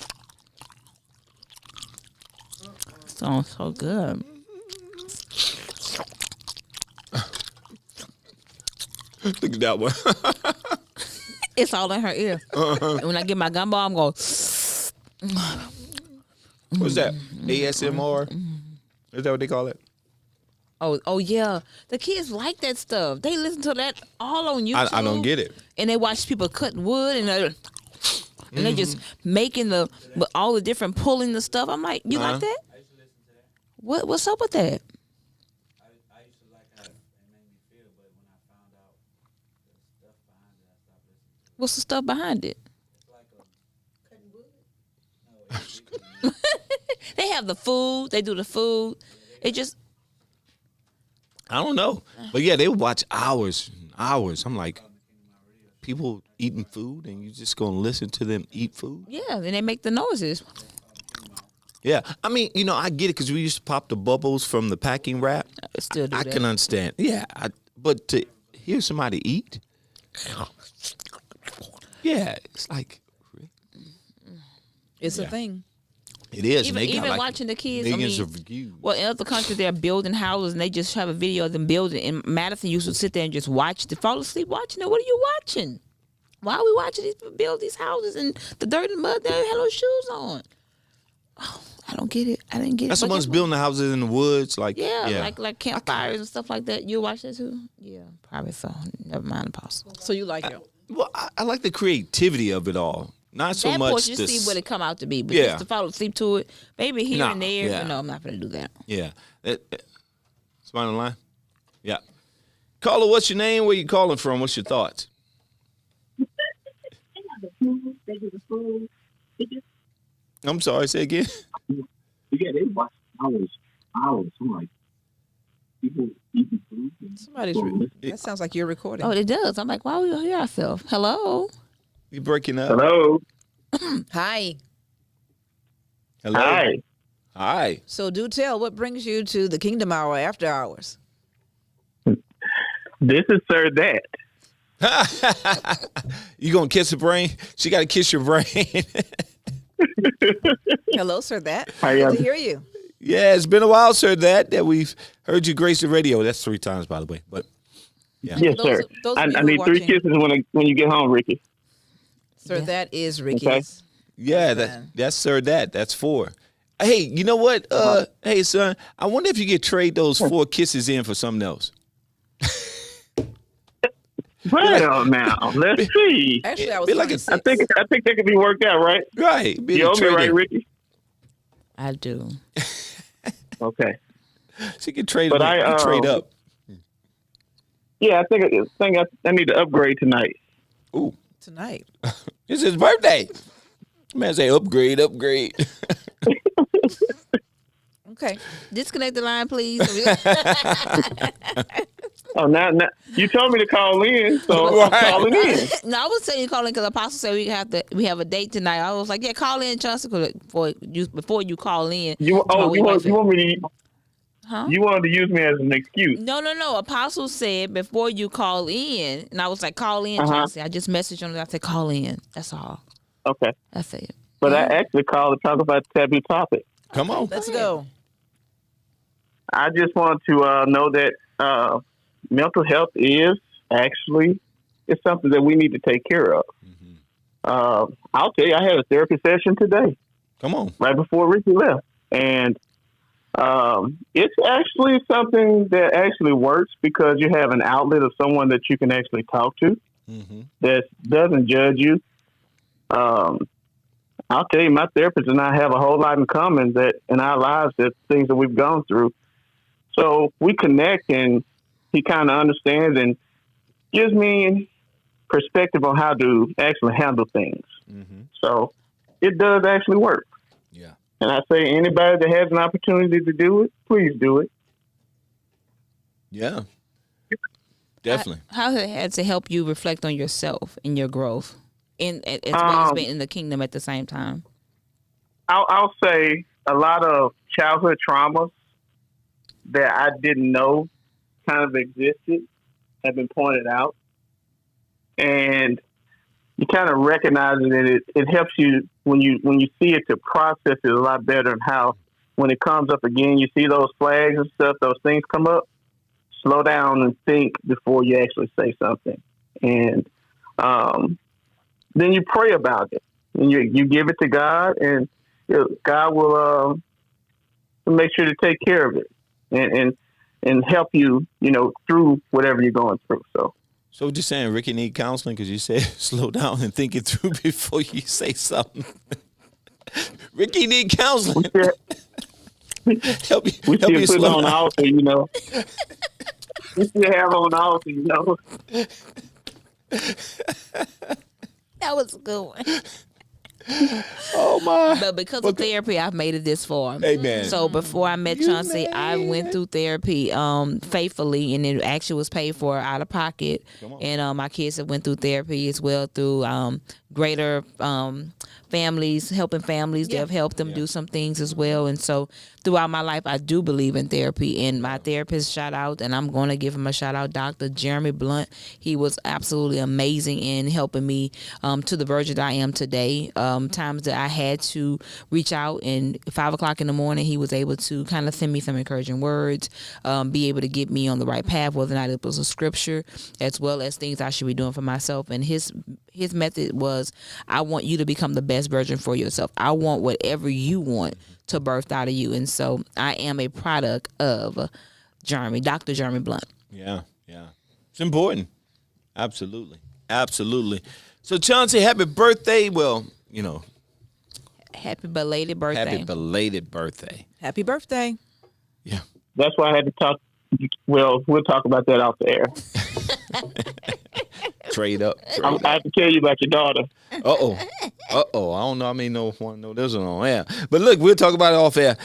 Sounds so good. Look at that one. It's all in her ear. And when I get my gumbo, I'm going. What's that? ASMR? Is that what they call it? Oh yeah. The kids like that stuff. They listen to that all on YouTube. I don't get it. And they watch people cutting wood and they just making all the different pulling the stuff. I'm like, you like that? What's up with that? I used to like how it made me feel, but when I found out the stuff behind it, I stopped listening to it. What's the stuff behind it? It's like cutting wood. No, it's They have the food. They do the food. It just I don't know. But yeah, they would watch hours and hours. I'm like, people eating food and you just going to listen to them eat food? yeah, and they make the noises. Yeah. I mean, you know, I get it because we used to pop the bubbles from the packing wrap. Still do I that. can understand. Yeah. But to hear somebody eat, yeah, it's like, It's a thing. It is. and they got Even like watching the kids. millions of views. Well, in other countries, they're building houses, and they just have a video of them building. And Madison used to sit there and just watch, to fall asleep watching it. What are you watching? Why are we watching these people build these houses in the dirt and mud? They don't have no shoes on. Oh, I don't get it. I didn't get That's it. the ones building the houses in the woods, like like campfires and stuff like that. You watch that too? Yeah, probably so. Never mind, Apostle. So you like it? Well, I like the creativity of it all. Not so that much. portion, you see what it come out to be, but Yeah. just to fall asleep to it, maybe here Nah, and there. yeah. No, I'm not gonna do that. Yeah. Somebody on the line? Yeah. Caller, what's your name? Where you calling from? What's your thoughts? I'm sorry, say again. Yeah, they watch hours. I'm like, people eating food. That sounds like you're recording. Oh, it does. I'm like, why we hear ourselves? Hello. You breaking up? Hello. Hi. Hello. Hi. Hi. So do tell, what brings you to the Kingdom Hour after hours? This is Sir That. You gonna kiss her brain? She got to kiss your brain. Hello, Sir That. Hi, Good to hear you. Yeah, it's been a while, sir. That we've heard you grace the radio. That's 3 times, by the way. But yeah. Yes, Those- sir. those I of you need 3 watching- kisses when you get home, Ricky. Sir, that is Ricky's. Okay. Yeah, Listen. that's sir. That's 4. Hey, you know what? Hey, son, I wonder if you could trade those 4 kisses in for something else. Well, now let's see. Actually, I was Be like 26. I think that could be worked out, right? Right. Be You a owe me, trade-in. right, Ricky? I do. Okay. She can trade. But up. You trade up. Yeah, I need to upgrade tonight. Ooh, Tonight. it's his birthday. Man, say upgrade. Okay. Disconnect the line, please. Oh, now you told me to call in, so I'm Right. calling in. No, I was saying you calling because Apostle said we have a date tonight. I was like, yeah, call in, Chauncey, before you call in. You want me to? Huh? You wanted to use me as an excuse. No. Apostle said before you call in, and I was like, call in, Uh-huh. Chauncey. I just messaged him and I said, call in. That's all. Okay. That's it. But I actually called to talk about the taboo topic. Come on. Let's go. I just want to know that mental health is actually it's something that we need to take care of. I'll tell you, I had a therapy session today, Come on. right before Ricky left, and it's actually something that actually works because you have an outlet of someone that you can actually talk to that doesn't judge you. I'll tell you, my therapist and I have a whole lot in common that in our lives, that things that we've gone through. So we connect, and he kind of understands and gives me perspective on how to actually handle things. So it does actually work. Yeah. And I say anybody that has an opportunity to do it, please do it. Yeah. Definitely. How has it had to help you reflect on yourself and your growth, as well as being in the kingdom at the same time? I'll say a lot of childhood traumas that I didn't know kind of existed have been pointed out. And you kind of recognize it, and it helps you when you see it to process it a lot better, and how when it comes up again, you see those flags and stuff, those things come up, slow down and think before you actually say something. And then you pray about it, and you give it to God, and God will make sure to take care of it and help you, through whatever you're going through. So just saying, Ricky need counseling because you said slow down and think it through before you say something. Ricky need counseling. help We you still put it slow on the down. altar, We still have it on the altar, That was a good one. Oh my! But because of therapy, I've made it this far. Amen. So before I met Chauncey, I went through therapy faithfully, and it actually was paid for out of pocket. And my kids have went through therapy as well through greater families, helping families. They have helped them do some things as well. And so throughout my life, I do believe in therapy. And my therapist, shout out, and I'm going to give him a shout out, Dr. Jeremy Blunt. He was absolutely amazing in helping me to the version that I am today. times that I had to reach out, and 5 o'clock in the morning, he was able to kind of send me some encouraging words, be able to get me on the right path, whether or not it was a scripture, as well as things I should be doing for myself. And his method was, I want you to become the best version for yourself. I want whatever you want to birth out of you. And so I am a product of Dr. Jeremy Blunt. Yeah. It's important. Absolutely. So, Chauncey, happy birthday. Well, Happy belated birthday. happy belated birthday. Happy birthday. Yeah. That's why I had to talk. Well, we'll talk about that off the air. Trade up. I have to tell you about your daughter. Uh-oh. I don't know. I mean, no one know this one on air. But look, we'll talk about it off air.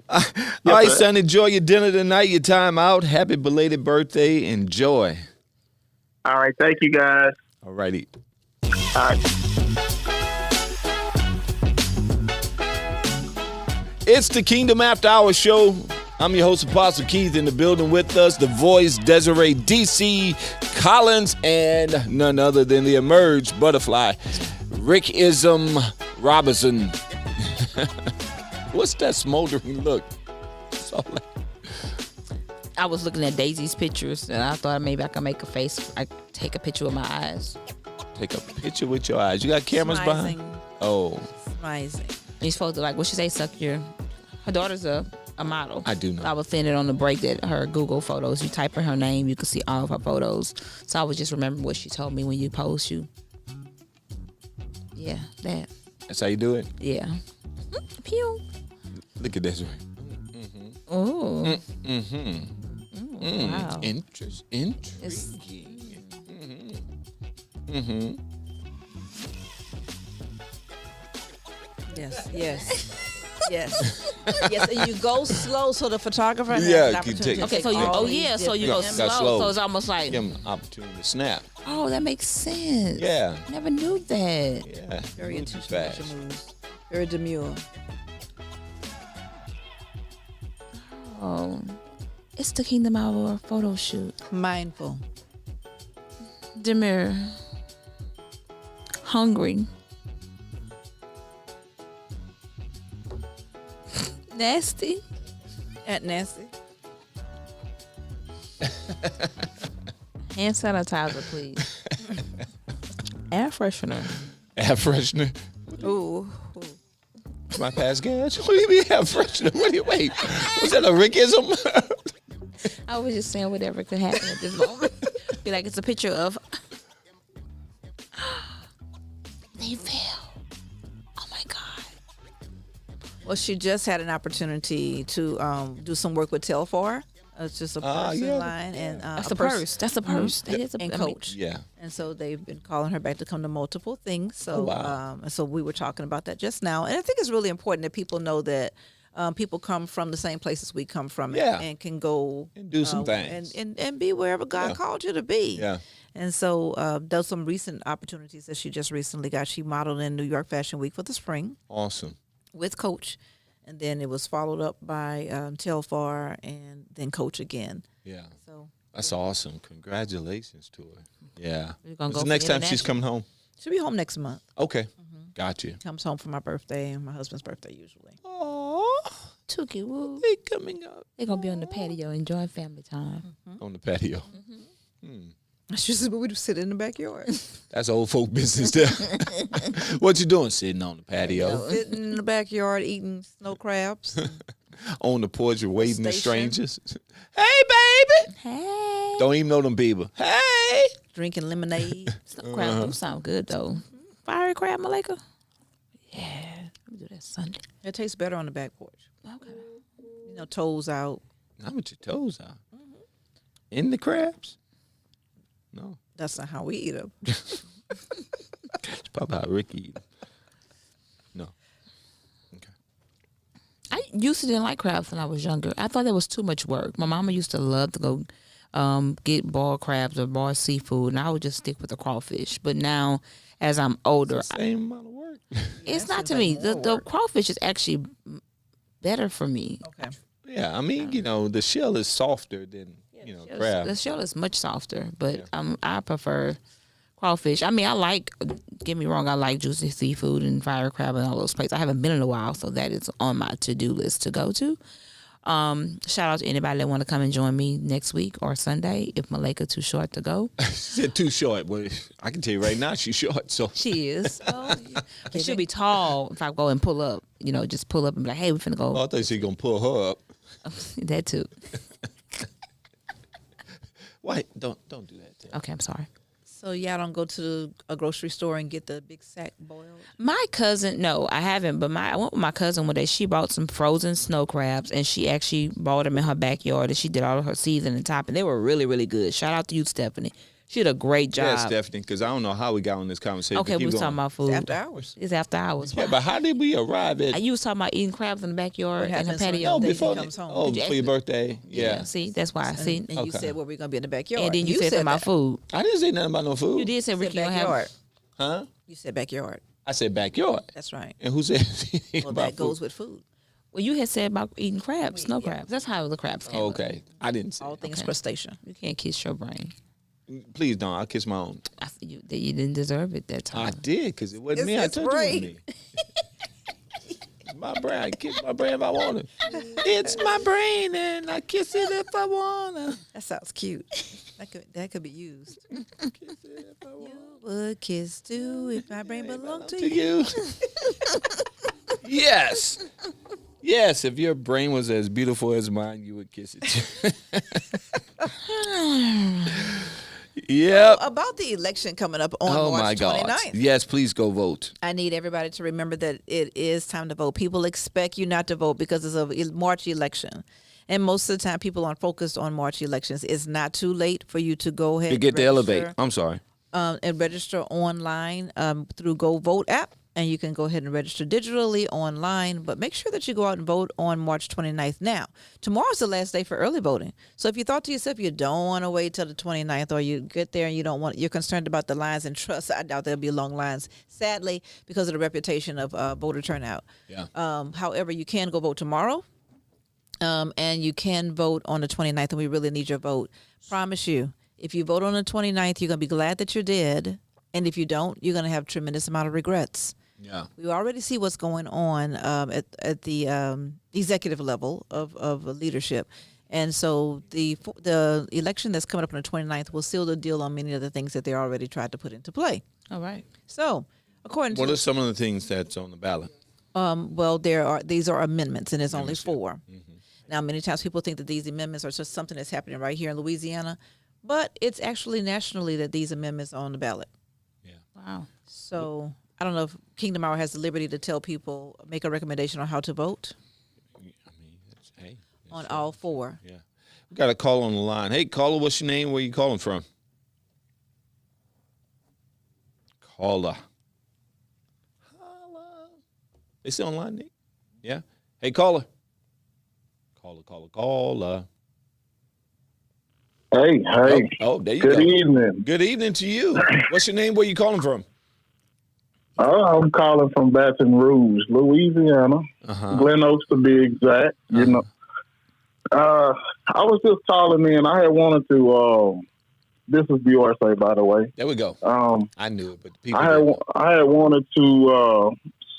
All right, sir. son, enjoy your dinner tonight, your time out. Happy belated birthday. Enjoy. All right. Thank you, guys. All righty. All right. It's the Kingdom After Hours show. I'm your host, Apostle Keith, in the building with us, the voice, Desiree D.C. Collins, and none other than the Emerge Butterfly, Rick-ism Robinson. What's that smoldering look? It's all like- I was looking at Daisy's pictures, and I thought maybe I could make a face. I take a picture with my eyes. Take a picture with your eyes. You got cameras behind? Oh. Amazing. You're supposed to, like, what she say, suck your... Her daughter's a model. I do know. I was seeing it on the break that her Google photos, you type in her name, you can see all of her photos. So I was just remembering what she told me when you post you. Yeah, that. That's how you do it? Yeah. Pew. Look at this. Oh. Wow. Wow. Intriguing. Yes. Yes. And you go slow so the photographer has Yeah, an you opportunity take- to Okay, take so you, all oh these yeah, so you different go Got slow. So it's almost like, Give them an opportunity to snap. oh, that makes sense. Yeah. Never knew that. Yeah. Very Move too intentional with fast. your moves. Very demure. Oh, it's the Kingdom Hour photo shoot. Mindful. Demir. Hungry. Nasty. Aunt Nancy. Hand sanitizer, please. Air freshener. Air freshener. Ooh. My past gas. What do you mean air freshener? What do you wait? Was that a Rickism? I was just saying whatever could happen at this moment. Be like, it's a picture of. They fell. Oh my God. Well, she just had an opportunity to do some work with Telfar. It's just a person line and That's a purse. That's a purse. That is a and I mean, coach. Yeah. And so they've been calling her back to come to multiple things. So, wow. and so we were talking about that just now. And I think it's really important that people know that people come from the same places we come from, Yeah. and can go And do some things. and be wherever God Yeah. called you to be. Yeah. And so those some recent opportunities that she just recently got. She modeled in New York Fashion Week for the spring Awesome. with Coach, and then it was followed up by Telfar and then Coach again. Yeah. So That's awesome. Congratulations to her. Yeah. We're gonna When's go the next for time she's coming home? she'll be home next month. Okay. Got you. Comes home for my birthday and my husband's birthday usually. Oh, Tookie woo. they coming up They're gonna be on the patio enjoying family time. on the patio. She said, but we just sit in the backyard. That's old folk business there. What you doing? Sitting on the patio, Sitting in the backyard eating snow crabs. on the porch, you're waving to Station. strangers. Hey, baby. Hey. Don't even know them people. Hey. Drinking lemonade. Snow crab do sound good though. Fiery crab, Malika. Yeah, we do that Sunday. It tastes better on the back porch. Okay. You know, toes out. Not with your toes out. In the crabs? No. That's not how we eat them. It's probably how Ricky eat 'em. No. Okay. I used to didn't like crabs when I was younger. I thought that was too much work. My mama used to love to go get boiled crabs or boiled seafood, and I would just stick with the crawfish. But now, as I'm older, Same amount of work. it's not to me. The crawfish is actually better for me. Okay. Yeah, I mean, the shell is softer than, crab. The shell is much softer, but I prefer Crawfish. I mean, get me wrong, I like Juicy Seafood and Fire Crab and all those places. I haven't been in a while, so that is on my to-do list to go to. Shout out to anybody that want to come and join me next week or Sunday if Malika too short to go. She said too short. Well, I can tell you right now she's short. So She is. It should be tall if I go and pull up. Just pull up and be like, hey, we're finna go. I thought she gonna pull her up. That too. Why? Don't do that. Tim. Okay, I'm sorry. So y'all don't go to a grocery store and get the big sack boiled? My cousin, no, I haven't. But I went with my cousin one day. She bought some frozen snow crabs, and she actually bought them in her backyard. And she did all of her seasoning and top, and they were really, really good. Shout out to you, Stephanie. She did a great job. Yeah, Stephanie, because I don't know how we got on this conversation. Okay, we was talking about food. It's after hours. It's after hours. Yeah, but how did we arrive at? You was talking about eating crabs in the backyard and the patio. No, before comes home. Oh, for your birthday. Yeah. See, that's why. See, And you said, well, we're going to be in the backyard. and then you said something about food. I didn't say nothing about no food. You did say You Ricky said don't backyard. have. Huh? You said backyard. I said backyard. That's right. And who said anything Well, about that goes food? with food. Well, you had said about eating crabs, snow crabs. That's how the crabs came. Oh, up. okay. I didn't say. All things Okay. crustacean. You can't kiss your brain. Please don't. I'll kiss my own. You didn't deserve it that I time. did, because it wasn't me. I It's told you it brain. was me. It's my brain. I kiss my brain if I want to. It's my brain, and I kiss it if I want to. That sounds cute. That could be used. Kiss it if I want You would kiss too if my brain belonged to to you. you. Yes. Yes, if your brain was as beautiful as mine, you would kiss it. Yep. About the election coming up on Oh my March God. 29th. Yes, please go vote. I need everybody to remember that it is time to vote. People expect you not to vote because it's a March election. And most of the time, people aren't focused on March elections. It's not too late for you to go ahead You get and to elevate. register, I'm sorry. and register online through Go Vote app. And you can go ahead and register digitally online. But make sure that you go out and vote on March 29th. Now, tomorrow's the last day for early voting. So if you thought to yourself you don't want to wait till the 29th, or you get there and you're concerned about the lines, and trust, I doubt there'll be long lines, sadly, because of the reputation of voter turnout. Yeah. However, you can go vote tomorrow. And you can vote on the 29th, and we really need your vote. Promise you, if you vote on the 29th, you're going to be glad that you did. And if you don't, you're going to have a tremendous amount of regrets. Yeah. We already see what's going on at the executive level of leadership. And so the election that's coming up on the 29th will seal the deal on many of the things that they already tried to put into play. All right. So, according What to are some of the things that's on the ballot? well, these are amendments, and there's only 4. Now, many times people think that these amendments are just something that's happening right here in Louisiana, but it's actually nationally that these amendments are on the ballot. Wow. So I don't know if Kingdom Hour has the liberty to tell people, make a recommendation on how to vote I mean, hey. on all 4. Yeah. We got a call on the line. Hey, caller, what's your name? Where you calling from? Caller. Holla. They still online, Nick? Yeah. Hey, caller. Caller. Hey, Oh, there you good go. evening. Good evening to you. What's your name? Where you calling from? I'm calling from Baton Rouge, Louisiana, Glen Oaks to be exact. You know, I was just calling in. I had wanted to. This is Beyonce, by the way. There we go. I knew it, but the people. I had wanted to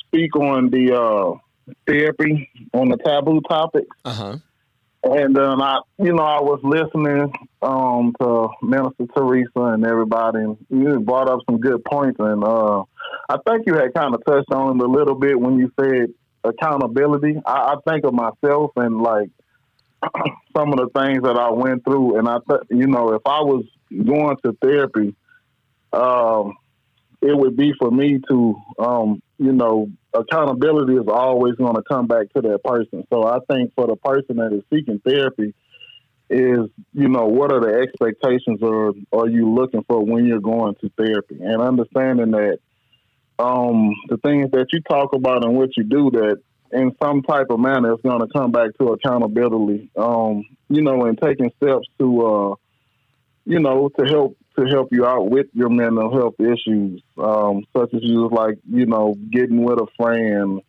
speak on the therapy on the taboo topic. And I was listening to Minister Teresa and everybody, and you brought up some good points. And I think you had kind of touched on it a little bit when you said accountability. I think of myself and like some of the things that I went through, and if I was going to therapy, it would be for me to, accountability is always going to come back to that person. So I think for the person that is seeking therapy is, what are the expectations or are you looking for when you're going to therapy? And understanding that the things that you talk about and what you do, that in some type of manner it's going to come back to accountability, and taking steps to, to help you out with your mental health issues, such as getting with a friend,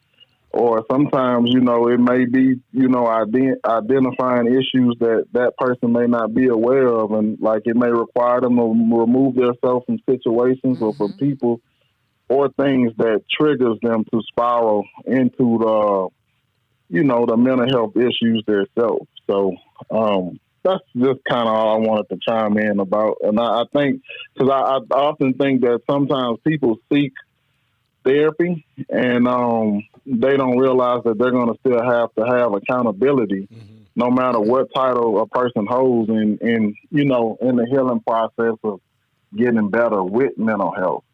or sometimes, it may be, identifying issues that person may not be aware of. And like it may require them to remove themselves from situations or from people or things that triggers them to spiral into the mental health issues themselves. So that's just kind of all I wanted to chime in about. And I think, because I often think that sometimes people seek therapy and they don't realize that they're going to still have to have accountability no matter what title a person holds in the healing process of getting better with mental health.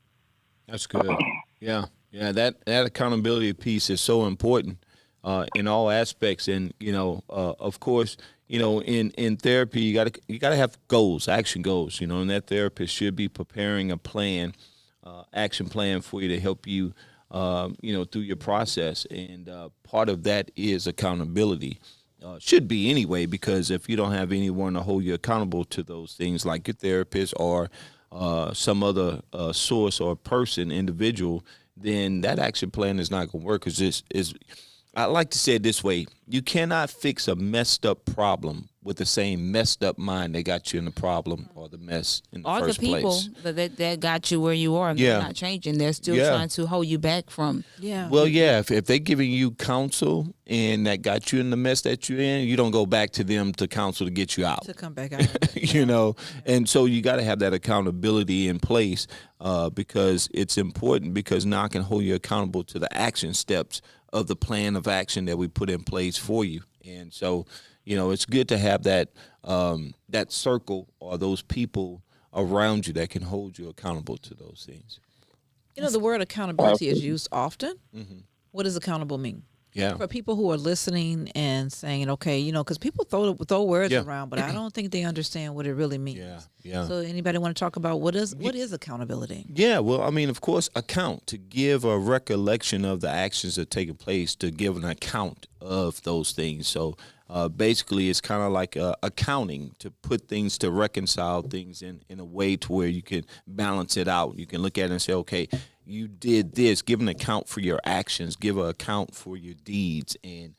That's good. Yeah. That accountability piece is so important in all aspects, and of course, in therapy, you gotta have goals, action goals. And that therapist should be preparing a plan, action plan for you to help you, through your process, and part of that is accountability. Should be anyway, because if you don't have anyone to hold you accountable to those things, like your therapist or some other source or person, individual, then that action plan is not going to work. I like to say it this way: you cannot fix a messed up problem with the same messed up mind that got you in the problem or the mess in the first place. Or the people that got you where you are, and they're not changing. They're still trying to hold you back from. Yeah. Well, if they're giving you counsel and that got you in the mess that you're in, you don't go back to them to counsel to get you out. To come back out. And so you got to have that accountability in place because it's important, because now I can hold you accountable to the action steps of the plan of action that we put in place for you. And so, it's good to have that that circle or those people around you that can hold you accountable to those things. The word accountability is used often. What does accountable mean? Yeah. For people who are listening and saying, okay, because people throw words around, but I don't think they understand what it really means. Yeah. So anybody want to talk about what is accountability? Yeah, well, of course, account, to give a recollection of the actions that are taking place, to give an account of those things. So basically, it's kind of like accounting, to put things, to reconcile things in a way to where you can balance it out. You can look at it and say, okay, you did this, give an account for your actions, give an account for your deeds, and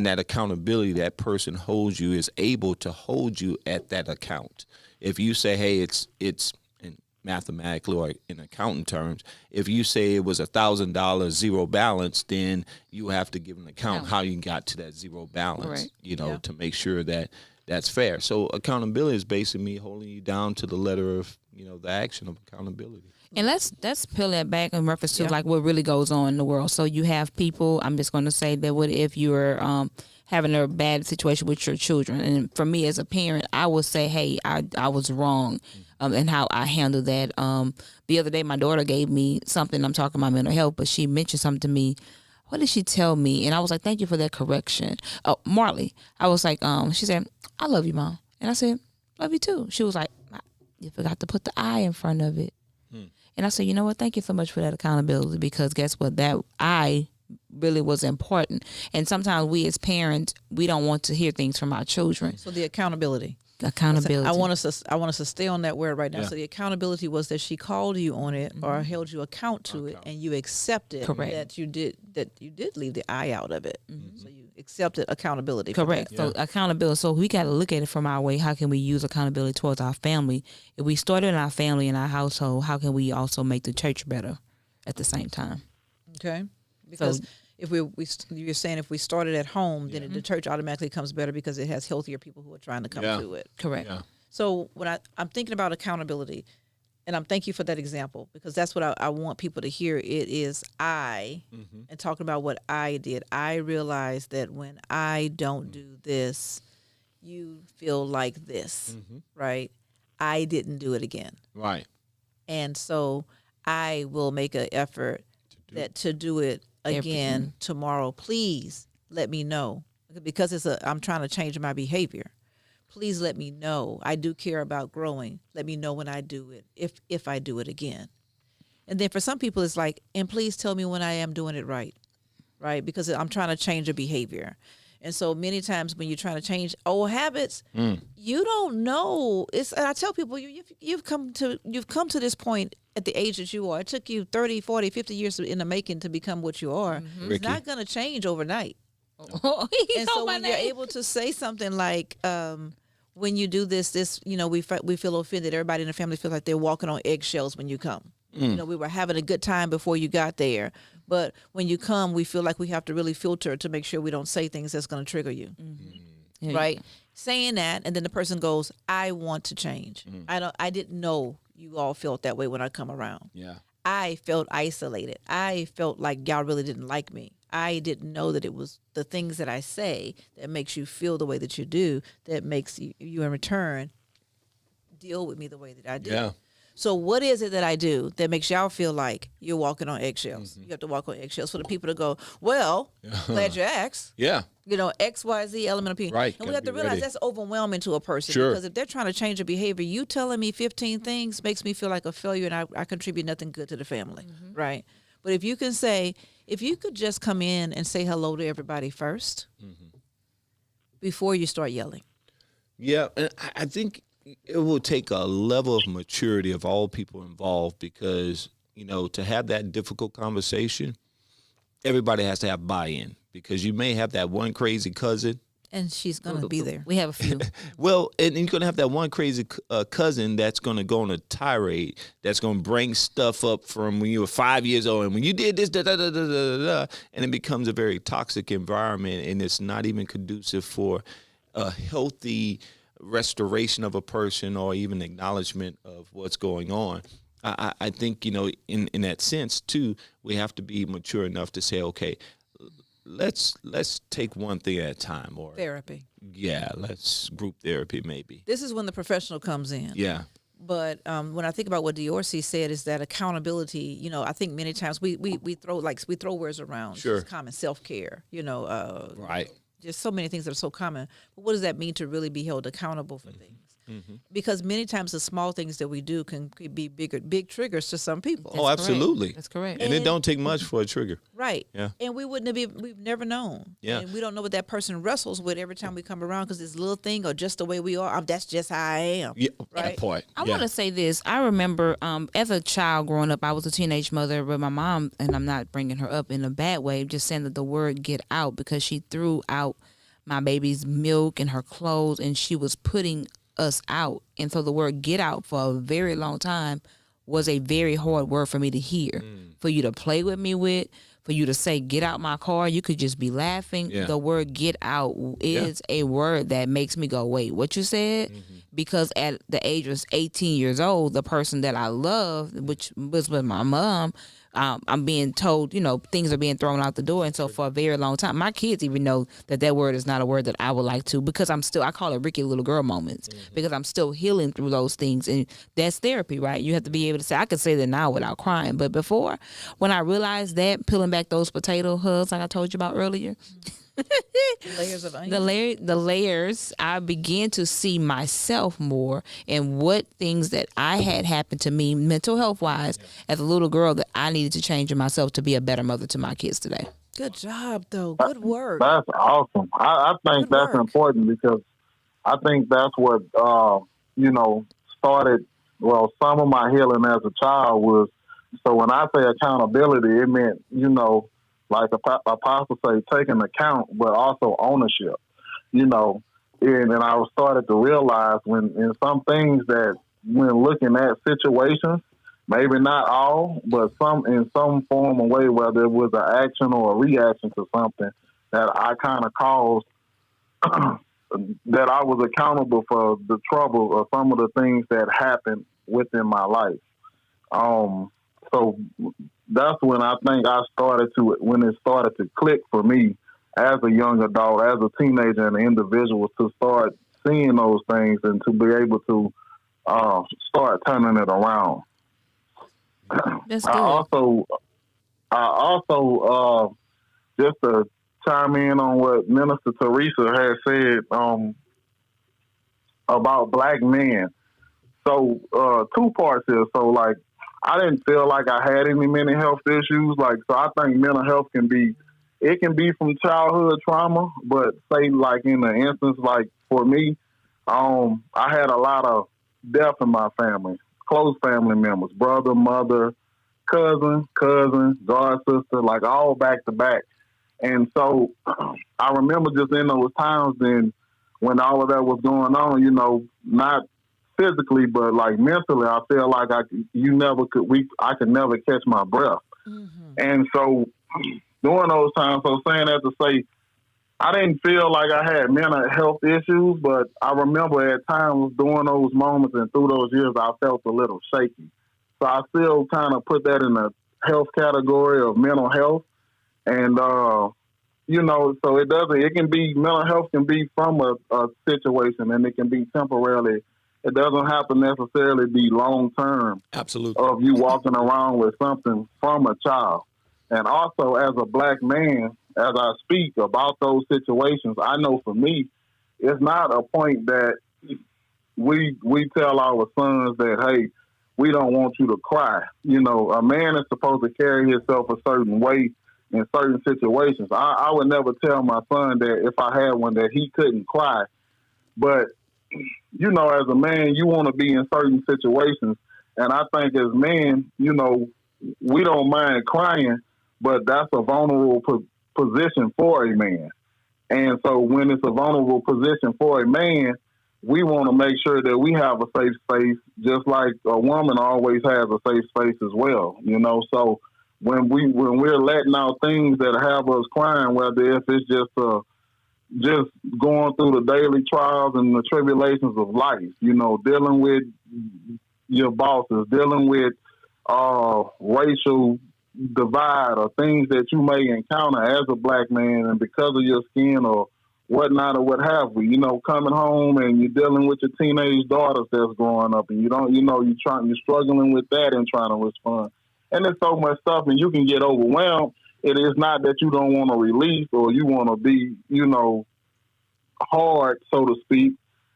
that accountability that person holds you is able to hold you at that account. If you say, hey, it's in mathematically or in accounting terms, if you say it was $1,000 zero balance, then you have to give an account how you got to that zero balance, to make sure that that's fair. So accountability is basically me holding you down to the letter of, the action of accountability. And let's peel that back in reference to like what really goes on in the world. So you have people, I'm just going to say that what if you're having a bad situation with your children. And for me as a parent, I would say, hey, I was wrong and how I handled that. The other day, my daughter gave me something. I'm talking about mental health, but she mentioned something to me. What did she tell me? And I was like, thank you for that correction. Oh, Marley, I was like, she said, I love you, Mom. And I said, love you too. She was like, you forgot to put the I in front of it. And I said, you know what? Thank you so much for that accountability, because guess what? That I really was important. And sometimes we as parents, we don't want to hear things from our children. So the accountability. Accountability. I want us to stay on that word right now. Yeah. So the accountability was that she called you on it or held you account to it, and you accepted that you did leave the I out of it. So you accepted accountability. Correct. So accountability. So we got to look at it from our way. How can we use accountability towards our family? If we started in our family, in our household, how can we also make the church better at the same time? Okay. Because if you're saying if we started at home, then the church automatically comes better because it has healthier people who are trying to come to it. Correct. Yeah. So when I'm thinking about accountability, and I'm thank you for that example, because that's what I want people to hear. It is and talking about what I did. I realized that when I don't do this, you feel like this, right? I didn't do it again. Right. And so I will make an effort to do it again tomorrow. Please let me know, because I'm trying to change my behavior. Please let me know. I do care about growing. Let me know when I do it, if I do it again. And then for some people, it's like, and please tell me when I am doing it right? Because I'm trying to change a behavior. And so many times when you're trying to change old habits, you don't know. I tell people, you've come to this point at the age that you are. It took you 30, 40, 50 years in the making to become what you are. It's Ricky. not going to change overnight. He And know so my when you're name. able to say something like, when you do this, we feel offended. Everybody in the family feels like they're walking on eggshells when you come. We were having a good time before you got there, but when you come, we feel like we have to really filter to make sure we don't say things that's going to trigger you. Yeah, Right? Saying that, and then the person goes, "I want to change. I didn't know you all felt that way when I come around. Yeah. I felt isolated. I felt like y'all really didn't like me. I didn't know that it was the things that I say that makes you feel the way that you do, that makes you in return deal with me the way that I do. Yeah. So what is it that I do that makes y'all feel like you're walking on eggshells? You have to walk on eggshells for the people to go, well, glad you asked. Yeah. X, Y, Z, element of P. Right, And we gotta have to be realize ready. that's overwhelming to a person. Sure. Because if they're trying to change a behavior, you telling me 15 things makes me feel like a failure and I contribute nothing good to the family. Right? But if you can say, if you could just come in and say hello to everybody first before you start yelling. Yeah, and I think it will take a level of maturity of all people involved because, to have that difficult conversation, everybody has to have buy-in because you may have that one crazy cousin. And she's going to be there. We have a few. Well, and you're going to have that one crazy cousin that's going to go on a tirade, that's going to bring stuff up from when you were 5 years old. And when you did this, and it becomes a very toxic environment, and it's not even conducive for a healthy restoration of a person or even acknowledgement of what's going on. I think, in that sense, too, we have to be mature enough to say, okay, let's take one thing at a time, or Therapy. yeah, let's group therapy maybe. This is when the professional comes in. Yeah. But when I think about what Diorcy said, is that accountability. I think many times we throw words around. Sure. It's common self-care. Right. Just so many things that are so common. But what does that mean to really be held accountable for things? Because many times the small things that we do can be big triggers to some people. Oh, absolutely. That's correct. And it don't take much for a trigger. Right. Yeah. And we've never known. Yeah. And we don't know what that person wrestles with every time we come around because this little thing or just the way we are. That's just how I am. Yeah, Right. that part. I yeah. want to say this. I remember as a child growing up, I was a teenage mother with my mom, and I'm not bringing her up in a bad way, just saying that the word get out because she threw out my baby's milk and her clothes, and she was putting us out. And so the word get out for a very long time was a very hard word for me to hear, for you to play with me with, for you to say, get out my car. You could just be laughing. Yeah. The word get out is a word that makes me go, wait, what you said? Because at the age of 18 years old, the person that I loved, which was with my mom, I'm being told, things are being thrown out the door. And so for a very long time, my kids even know that word is not a word that I would like to, because I call it Ricky little girl moments, because I'm still healing through those things. And that's therapy, right? You have to be able to say, I can say that now without crying. But before, when I realized that, peeling back those potato hoods like I told you about earlier, Layers of onion. the layers, I began to see myself more and what things that I had happened to me mental health wise as a little girl that I needed to change in myself to be a better mother to my kids today. Good job, though. Good work. That's awesome. I think Good that's work. important because I think that's what, started, some of my healing as a child was, so when I say accountability, it meant, like Apostle say, taking account, but also ownership, and I started to realize when in some things that when looking at situations, maybe not all, but in some form or way, whether it was an action or a reaction to something that I kind of caused, that I was accountable for the trouble or some of the things that happened within my life. So that's when I think when it started to click for me as a young adult, as a teenager and an individual, to start seeing those things and to be able to start turning it around. That's good. I also just to chime in on what Minister Teresa had said about black men. So two parts here. So like, I didn't feel like I had any mental health issues. So I think mental health can be from childhood trauma, but say like in the instance, like for me, I had a lot of death in my family. close family members, brother, mother, cousin, god sister, like all back to back. And so I remember just in those times then when all of that was going on, you know, not physically, but like mentally, I feel like I could never catch my breath. Mm-hmm. And so during those times, so saying that to say, I didn't feel like I had mental health issues, but I remember at times during those moments and through those years, I felt a little shaky. So I still kind of put that in the health category of mental health. And, you know, so it can be, mental health can be from a situation, and it can be temporarily. It doesn't have to necessarily be long term. Absolutely. Of you walking around with something from a child. And also as a black man, as I speak about those situations, I know for me, it's not a point that we tell our sons that, hey, we don't want you to cry. You know, a man is supposed to carry himself a certain way in certain situations. I would never tell my son that if I had one that he couldn't cry. But, you know, as a man, you want to be in certain situations. And I think as men, you know, we don't mind crying, but that's a vulnerable position for a man. And so when it's a vulnerable position for a man, we want to make sure that we have a safe space, just like a woman always has a safe space as well, you know. So when we're letting out things that have us crying, whether if it's just going through the daily trials and the tribulations of life, you know, dealing with your bosses, dealing with racial divide or things that you may encounter as a black man, and because of your skin or whatnot or what have we, you know, coming home and you're dealing with your teenage daughters that's growing up, and you're struggling with that and trying to respond. And there's so much stuff, and you can get overwhelmed. It is not that you don't want to release or you want to be, you know, hard, so to speak.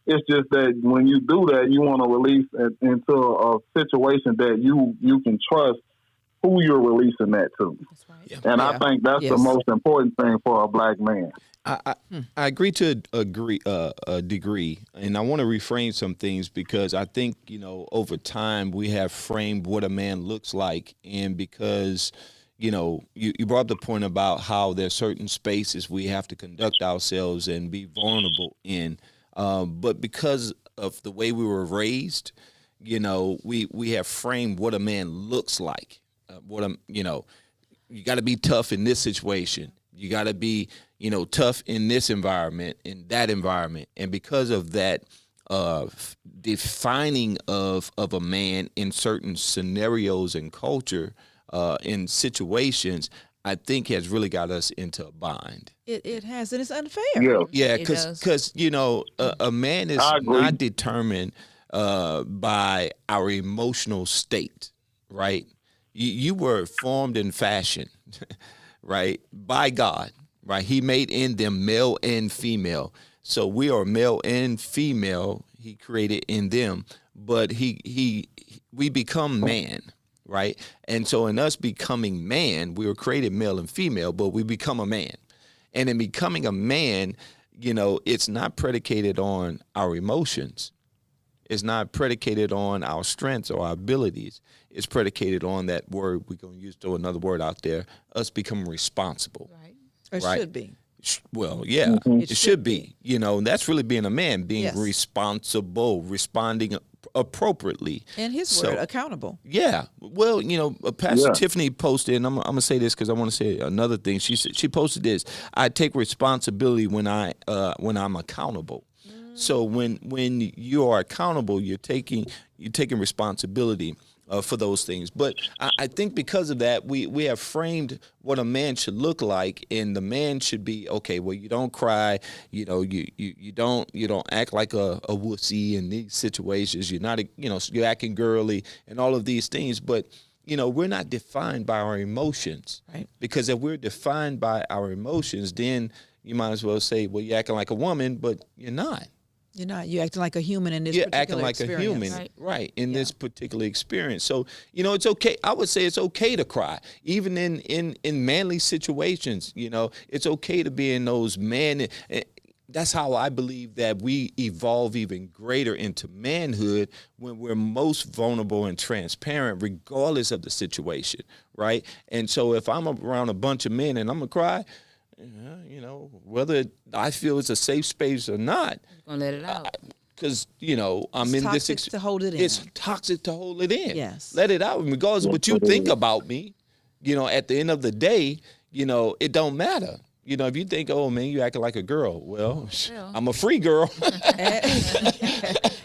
It's just that when you do that, you want to release into a situation that you can trust who you're releasing that to. That's right. Yeah. And I think that's the most important thing for a black man. I agree to a degree, and I want to reframe some things because I think, you know, over time we have framed what a man looks like, and because, you know, you brought up the point about how there's certain spaces we have to conduct ourselves and be vulnerable in, but because of the way we were raised, you know, we have framed what a man looks like. You got to be tough in this situation. You got to be, you know, tough in this environment, in that environment. And because of that defining of a man in certain scenarios and culture, in situations, I think has really got us into a bind. It has, and it's unfair. Yeah, because you know, a man is not determined by our emotional state, right? You were formed and fashioned, right, by God, right? He made in them male and female. So we are male and female. He created in them, but we become man, right? And so in us becoming man, we were created male and female, but we become a man. And in becoming a man, you know, it's not predicated on our emotions. It's not predicated on our strengths or our abilities. It's predicated on that word, we're going to use throw another word out there, us becoming responsible. Right. Or should be. Well, yeah, mm-hmm. It should be. You know, that's really being a man, being responsible, responding appropriately. And his word, accountable. Yeah. Well, you know, Pastor Tiffany posted, and I'm going to say this because I want to say another thing. She posted this: I take responsibility when I'm accountable. So when you are accountable, you're taking responsibility for those things. But I think because of that, we have framed what a man should look like, and the man should be, okay, well, you don't cry, you know, you don't act like a wussy in these situations. You're not, you know, you're acting girly and all of these things. But, you know, we're not defined by our emotions. Right. Because if we're defined by our emotions, then you might as well say, well, you're acting like a woman, but you're not. You're not. You're acting like a human in this particular experience. You're acting like a human, right, in this particular experience. So, you know, it's okay. I would say it's okay to cry. Even in manly situations, you know, it's okay to be in those that's how I believe that we evolve even greater into manhood when we're most vulnerable and transparent, regardless of the situation, right? And so if I'm around a bunch of men and I'm gonna cry, you know, whether I feel it's a safe space or not, Gonna let it out. because you know I'm It's in this. toxic to hold it in. It's toxic to hold it in. Yes. Let it out, regardless of what you think about me. You know, at the end of the day, you know, it don't matter. You know, if you think, oh man, you acting like a girl, well, I'm a free girl.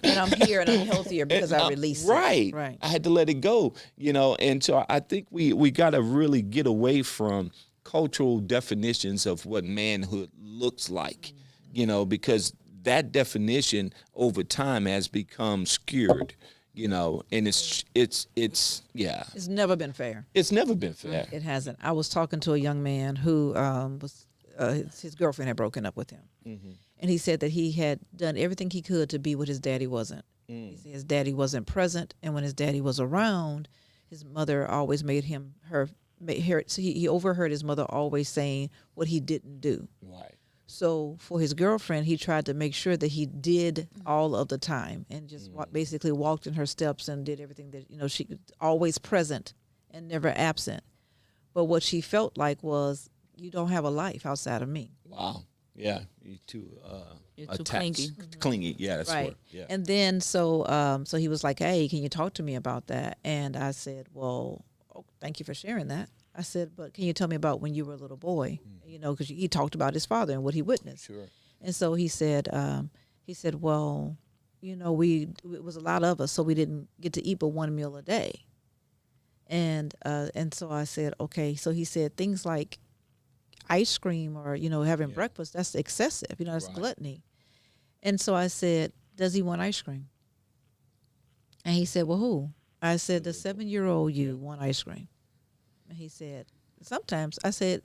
And I'm here and I'm healthier because I released Right. it. Right. I had to let it go, you know, and so I think we got to really get away from cultural definitions of what manhood looks like, you know, because that definition over time has become skewed, you know, and it's yeah, It's never been fair. it's never been fair. It hasn't. I was talking to a young man who was his girlfriend had broken up with him, and he said that he had done everything he could to be what his daddy wasn't. He said his daddy wasn't present, and when his daddy was around, his mother always made her. So he overheard his mother always saying what he didn't do. Right. So for his girlfriend, he tried to make sure that he did all of the time and just basically walked in her steps and did everything that, you know, she always present and never absent. But what she felt like was, you don't have a life outside of me. Wow. Yeah. You're too You're too attached. Clingy. Yeah. That's Right. what. Yeah. And then so he was like, hey, can you talk to me about that? And I said, well, thank you for sharing that. I said, but can you tell me about when you were a little boy? You know, because he talked about his father and what he witnessed. Sure. And so he said, well, you know, it was a lot of us, so we didn't get to eat but one meal a day. And so I said, okay. So he said things like ice cream or, you know, having breakfast, that's excessive. You know, that's gluttony. And so I said, does he want ice cream? And he said, well, who? I said, the 7-year-old you want ice cream. And he said, sometimes. I said,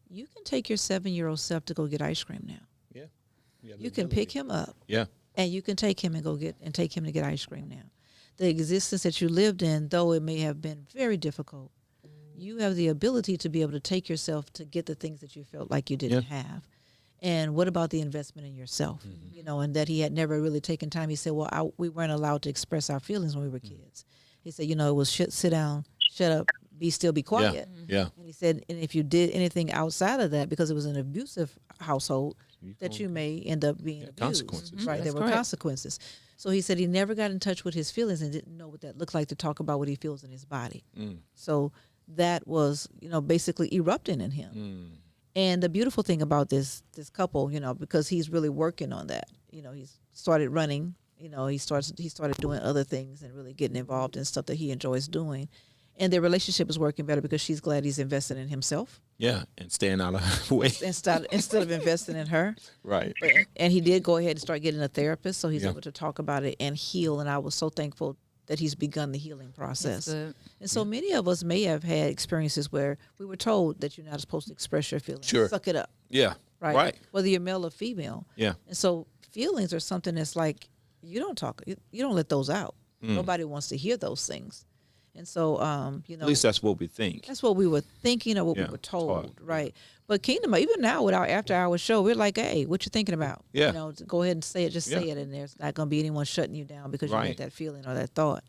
you can take your 7-year-old self to go get ice cream now. Yeah. You can pick him up. Yeah. And you can take him and take him to get ice cream now. The existence that you lived in, though it may have been very difficult, you have the ability to be able to take yourself to get the things that you felt like you didn't have. And what about the investment in yourself? You know, and that he had never really taken time. He said, well, we weren't allowed to express our feelings when we were kids. He said, you know, it was sit down, shut up, be still, be quiet. Yeah. And he said, and if you did anything outside of that, because it was an abusive household, that you may end up being abused. Consequences. Right, there were consequences. So he said he never got in touch with his feelings and didn't know what that looked like to talk about what he feels in his body. So that was, you know, basically erupting in him. And the beautiful thing about this couple, you know, because he's really working on that. You know, he's started running. You know, he started doing other things and really getting involved in stuff that he enjoys doing. And their relationship is working better because she's glad he's invested in himself. Yeah. And staying out of her way. Instead of investing in her. Right. And he did go ahead and start getting a therapist, so he's able to talk about it and heal. And I was so thankful that he's begun the healing process. And so many of us may have had experiences where we were told that you're not supposed to express your feelings. Sure. Suck it up. Yeah. Right. Whether you're male or female. Yeah. And so feelings are something that's like, you don't let those out. Nobody wants to hear those things. And so, you know, At least that's what we think. that's what we were thinking or what we were told, right? But Kingdom, even now with our after-hour show, we're like, hey, what you thinking about? Yeah. You know, go ahead and say it. Just say it, and there's not going to be anyone shutting you down because you had that feeling or that thought.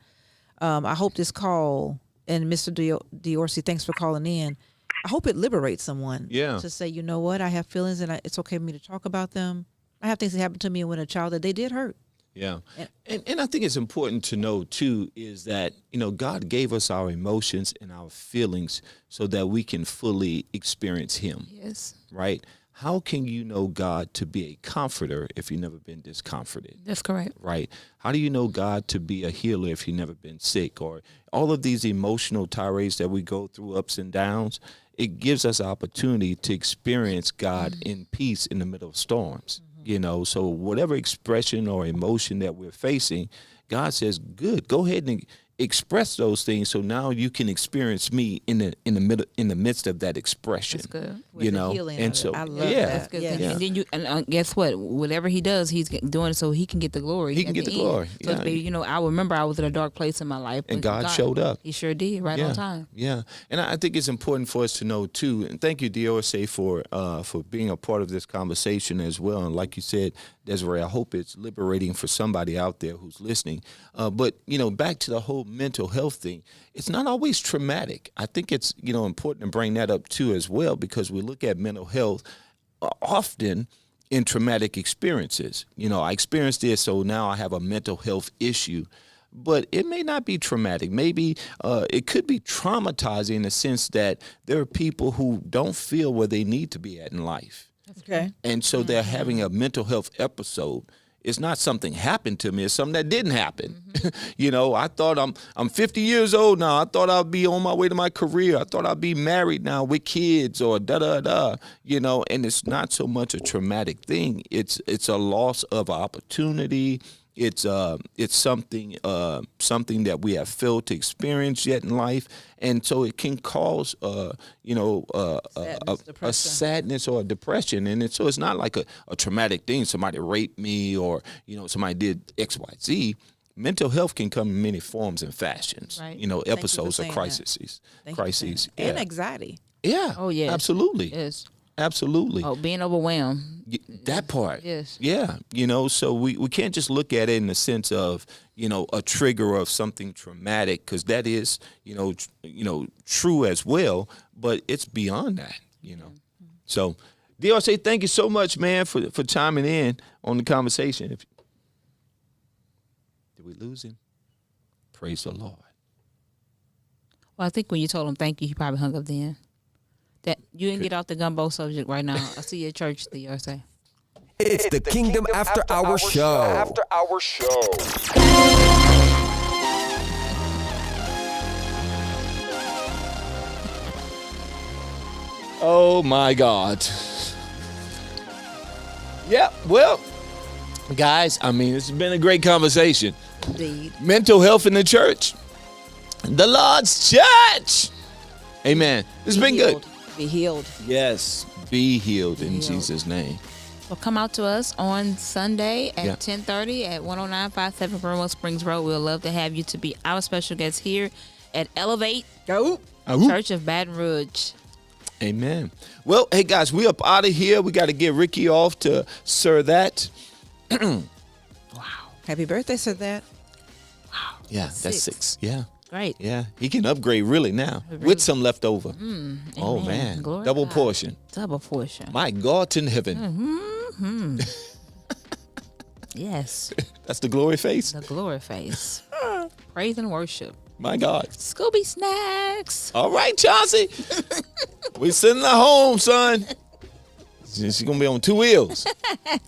I hope this call, and Mr. Diorsi, thanks for calling in. I hope it liberates someone to say, you know what, I have feelings, and it's okay for me to talk about them. I have things that happened to me when a child that they did hurt. Yeah. And I think it's important to know, too, is that, you know, God gave us our emotions and our feelings so that we can fully experience him. Yes. Right? How can you know God to be a comforter if you've never been discomforted? That's correct. Right? How do you know God to be a healer if you've never been sick? Or all of these emotional tirades that we go through, ups and downs, it gives us opportunity to experience God in peace in the middle of storms. You know, so whatever expression or emotion that we're facing, God says, good, go ahead and express those things, so now you can experience me in the midst of that expression. That's good. With You the know, healing and of it. so I love yeah, that. That's good. Yeah. And then guess what? Whatever he does, he's doing it so he can get the glory. He can at get the end. glory, So it's yeah. baby, I remember I was in a dark place in my life, And but God showed up. He sure did, right on time. Yeah, and I think it's important for us to know too. And thank you, DOSA, for being a part of this conversation as well. And like you said, Desiree, I hope it's liberating for somebody out there who's listening. But back to the whole mental health thing, it's not always traumatic. I think it's important to bring that up too as well, because we look at mental health often in traumatic experiences. I experienced this, so now I have a mental health issue. But it may not be traumatic. Maybe it could be traumatizing in the sense that there are people who don't feel where they need to be at in life. Okay. And so they're having a mental health episode. It's not something happened to me. It's something that didn't happen. I thought I'm 50 years old now. I thought I'd be on my way to my career. I thought I'd be married now with kids or da-da-da, and it's not so much a traumatic thing. It's a loss of opportunity. It's something that we have failed to experience yet in life, and so it can cause a sadness or a depression, and so it's not like a traumatic thing. Somebody raped me, or somebody did X, Y, Z. Mental health can come in many forms and fashions. Right. Episodes of saying that. crises. Thank you for saying Crises. that. And anxiety. Yeah. Oh, yes. Absolutely. Yes. Absolutely. Oh, being overwhelmed. That part. Yes. Yeah. So we can't just look at it in the sense of, a trigger of something traumatic, because that is, true as well, but it's beyond that, So, DRC, thank you so much, man, for chiming in on the conversation. Did we lose him? Praise the Lord. Well, I think when you told him thank you, he probably hung up then. That you didn't get off the gumbo subject right now. I see you at church, the USA. It's the Kingdom After Hour Show. Oh, my God. Yeah, well, guys, this has been a great conversation. Indeed. Mental health in the church. The Lord's church. Amen. It's been good. Be healed. Yes, be healed in healed. Jesus' name. Well, come out to us on Sunday at Yeah. 10:30 at 10957 Grimwell Springs Road. We'll love to have you to be our special guest here at Elevate Go. Church of Baton Rouge. Amen. Well, hey, guys, we up out of here. We got to get Ricky off to Sir That. Happy birthday, Sir That. Yeah, that's 6. Yeah. Great. Yeah, he can upgrade really now with some left over. Oh, Amen. man. Glory Double to God. portion. Double portion. My God in heaven. Mm-hmm. Yes. That's the glory face. The glory face. Praise and worship. My God. Scooby Snacks. All right, Chauncey. We sending her home, son. She's going to be on 2 wheels.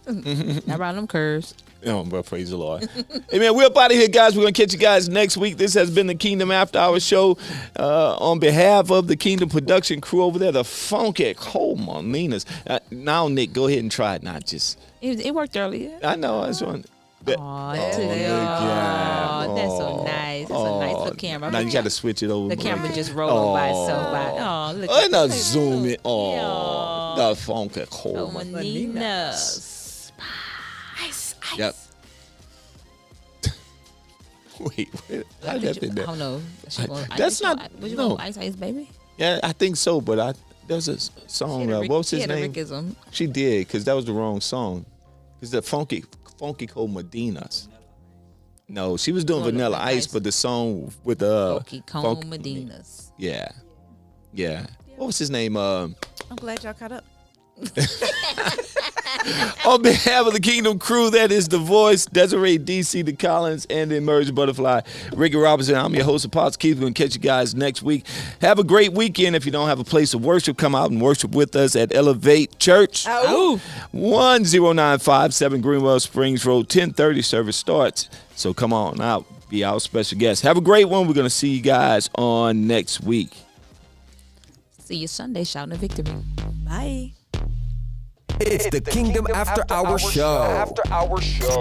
Not around them curves. Oh, bro, praise the Lord. Hey, man, we're up out of here, guys. We're going to catch you guys next week. This has been the Kingdom After Hour Show. On behalf of the Kingdom production crew over there, the Funky Coleman. Now, Nick, go ahead and try it. Not just. It worked earlier. I know. I just want. Aw, that's so nice. That's a nice little camera. Now you got to switch it over. The bro. camera just rolled by itself. Oh, look Oh, now at zoom it. Oh, the Funky Coleman. Nina's. Yep. Wait, how did that fit I there? don't know. That's not- Was you no. going Ice Baby? Yeah, I think so, but there's a song. What was his name? Rickism. She did, because that was the wrong song. It's the Funky Cold Medinas. No, she was doing Vanilla Ice, but the song with Funky Cone Medinas. Yeah. What was his name? I'm glad y'all caught up. On behalf of the Kingdom crew, that is The Voice, Desiree DC, The Collins, and the Emerging Butterfly, Ricky Robinson. I'm your host, Apostle Keith. We're going to catch you guys next week. Have a great weekend. If you don't have a place of worship, come out and worship with us at Elevate Church. 10957 Greenwell Springs Road, 10:30 service starts. So come on out, be our special guest. Have a great one. We're going to see you guys on next week. See you Sunday, shouting a victory. Bye. It's the Kingdom After Hour Show. After Hour Show.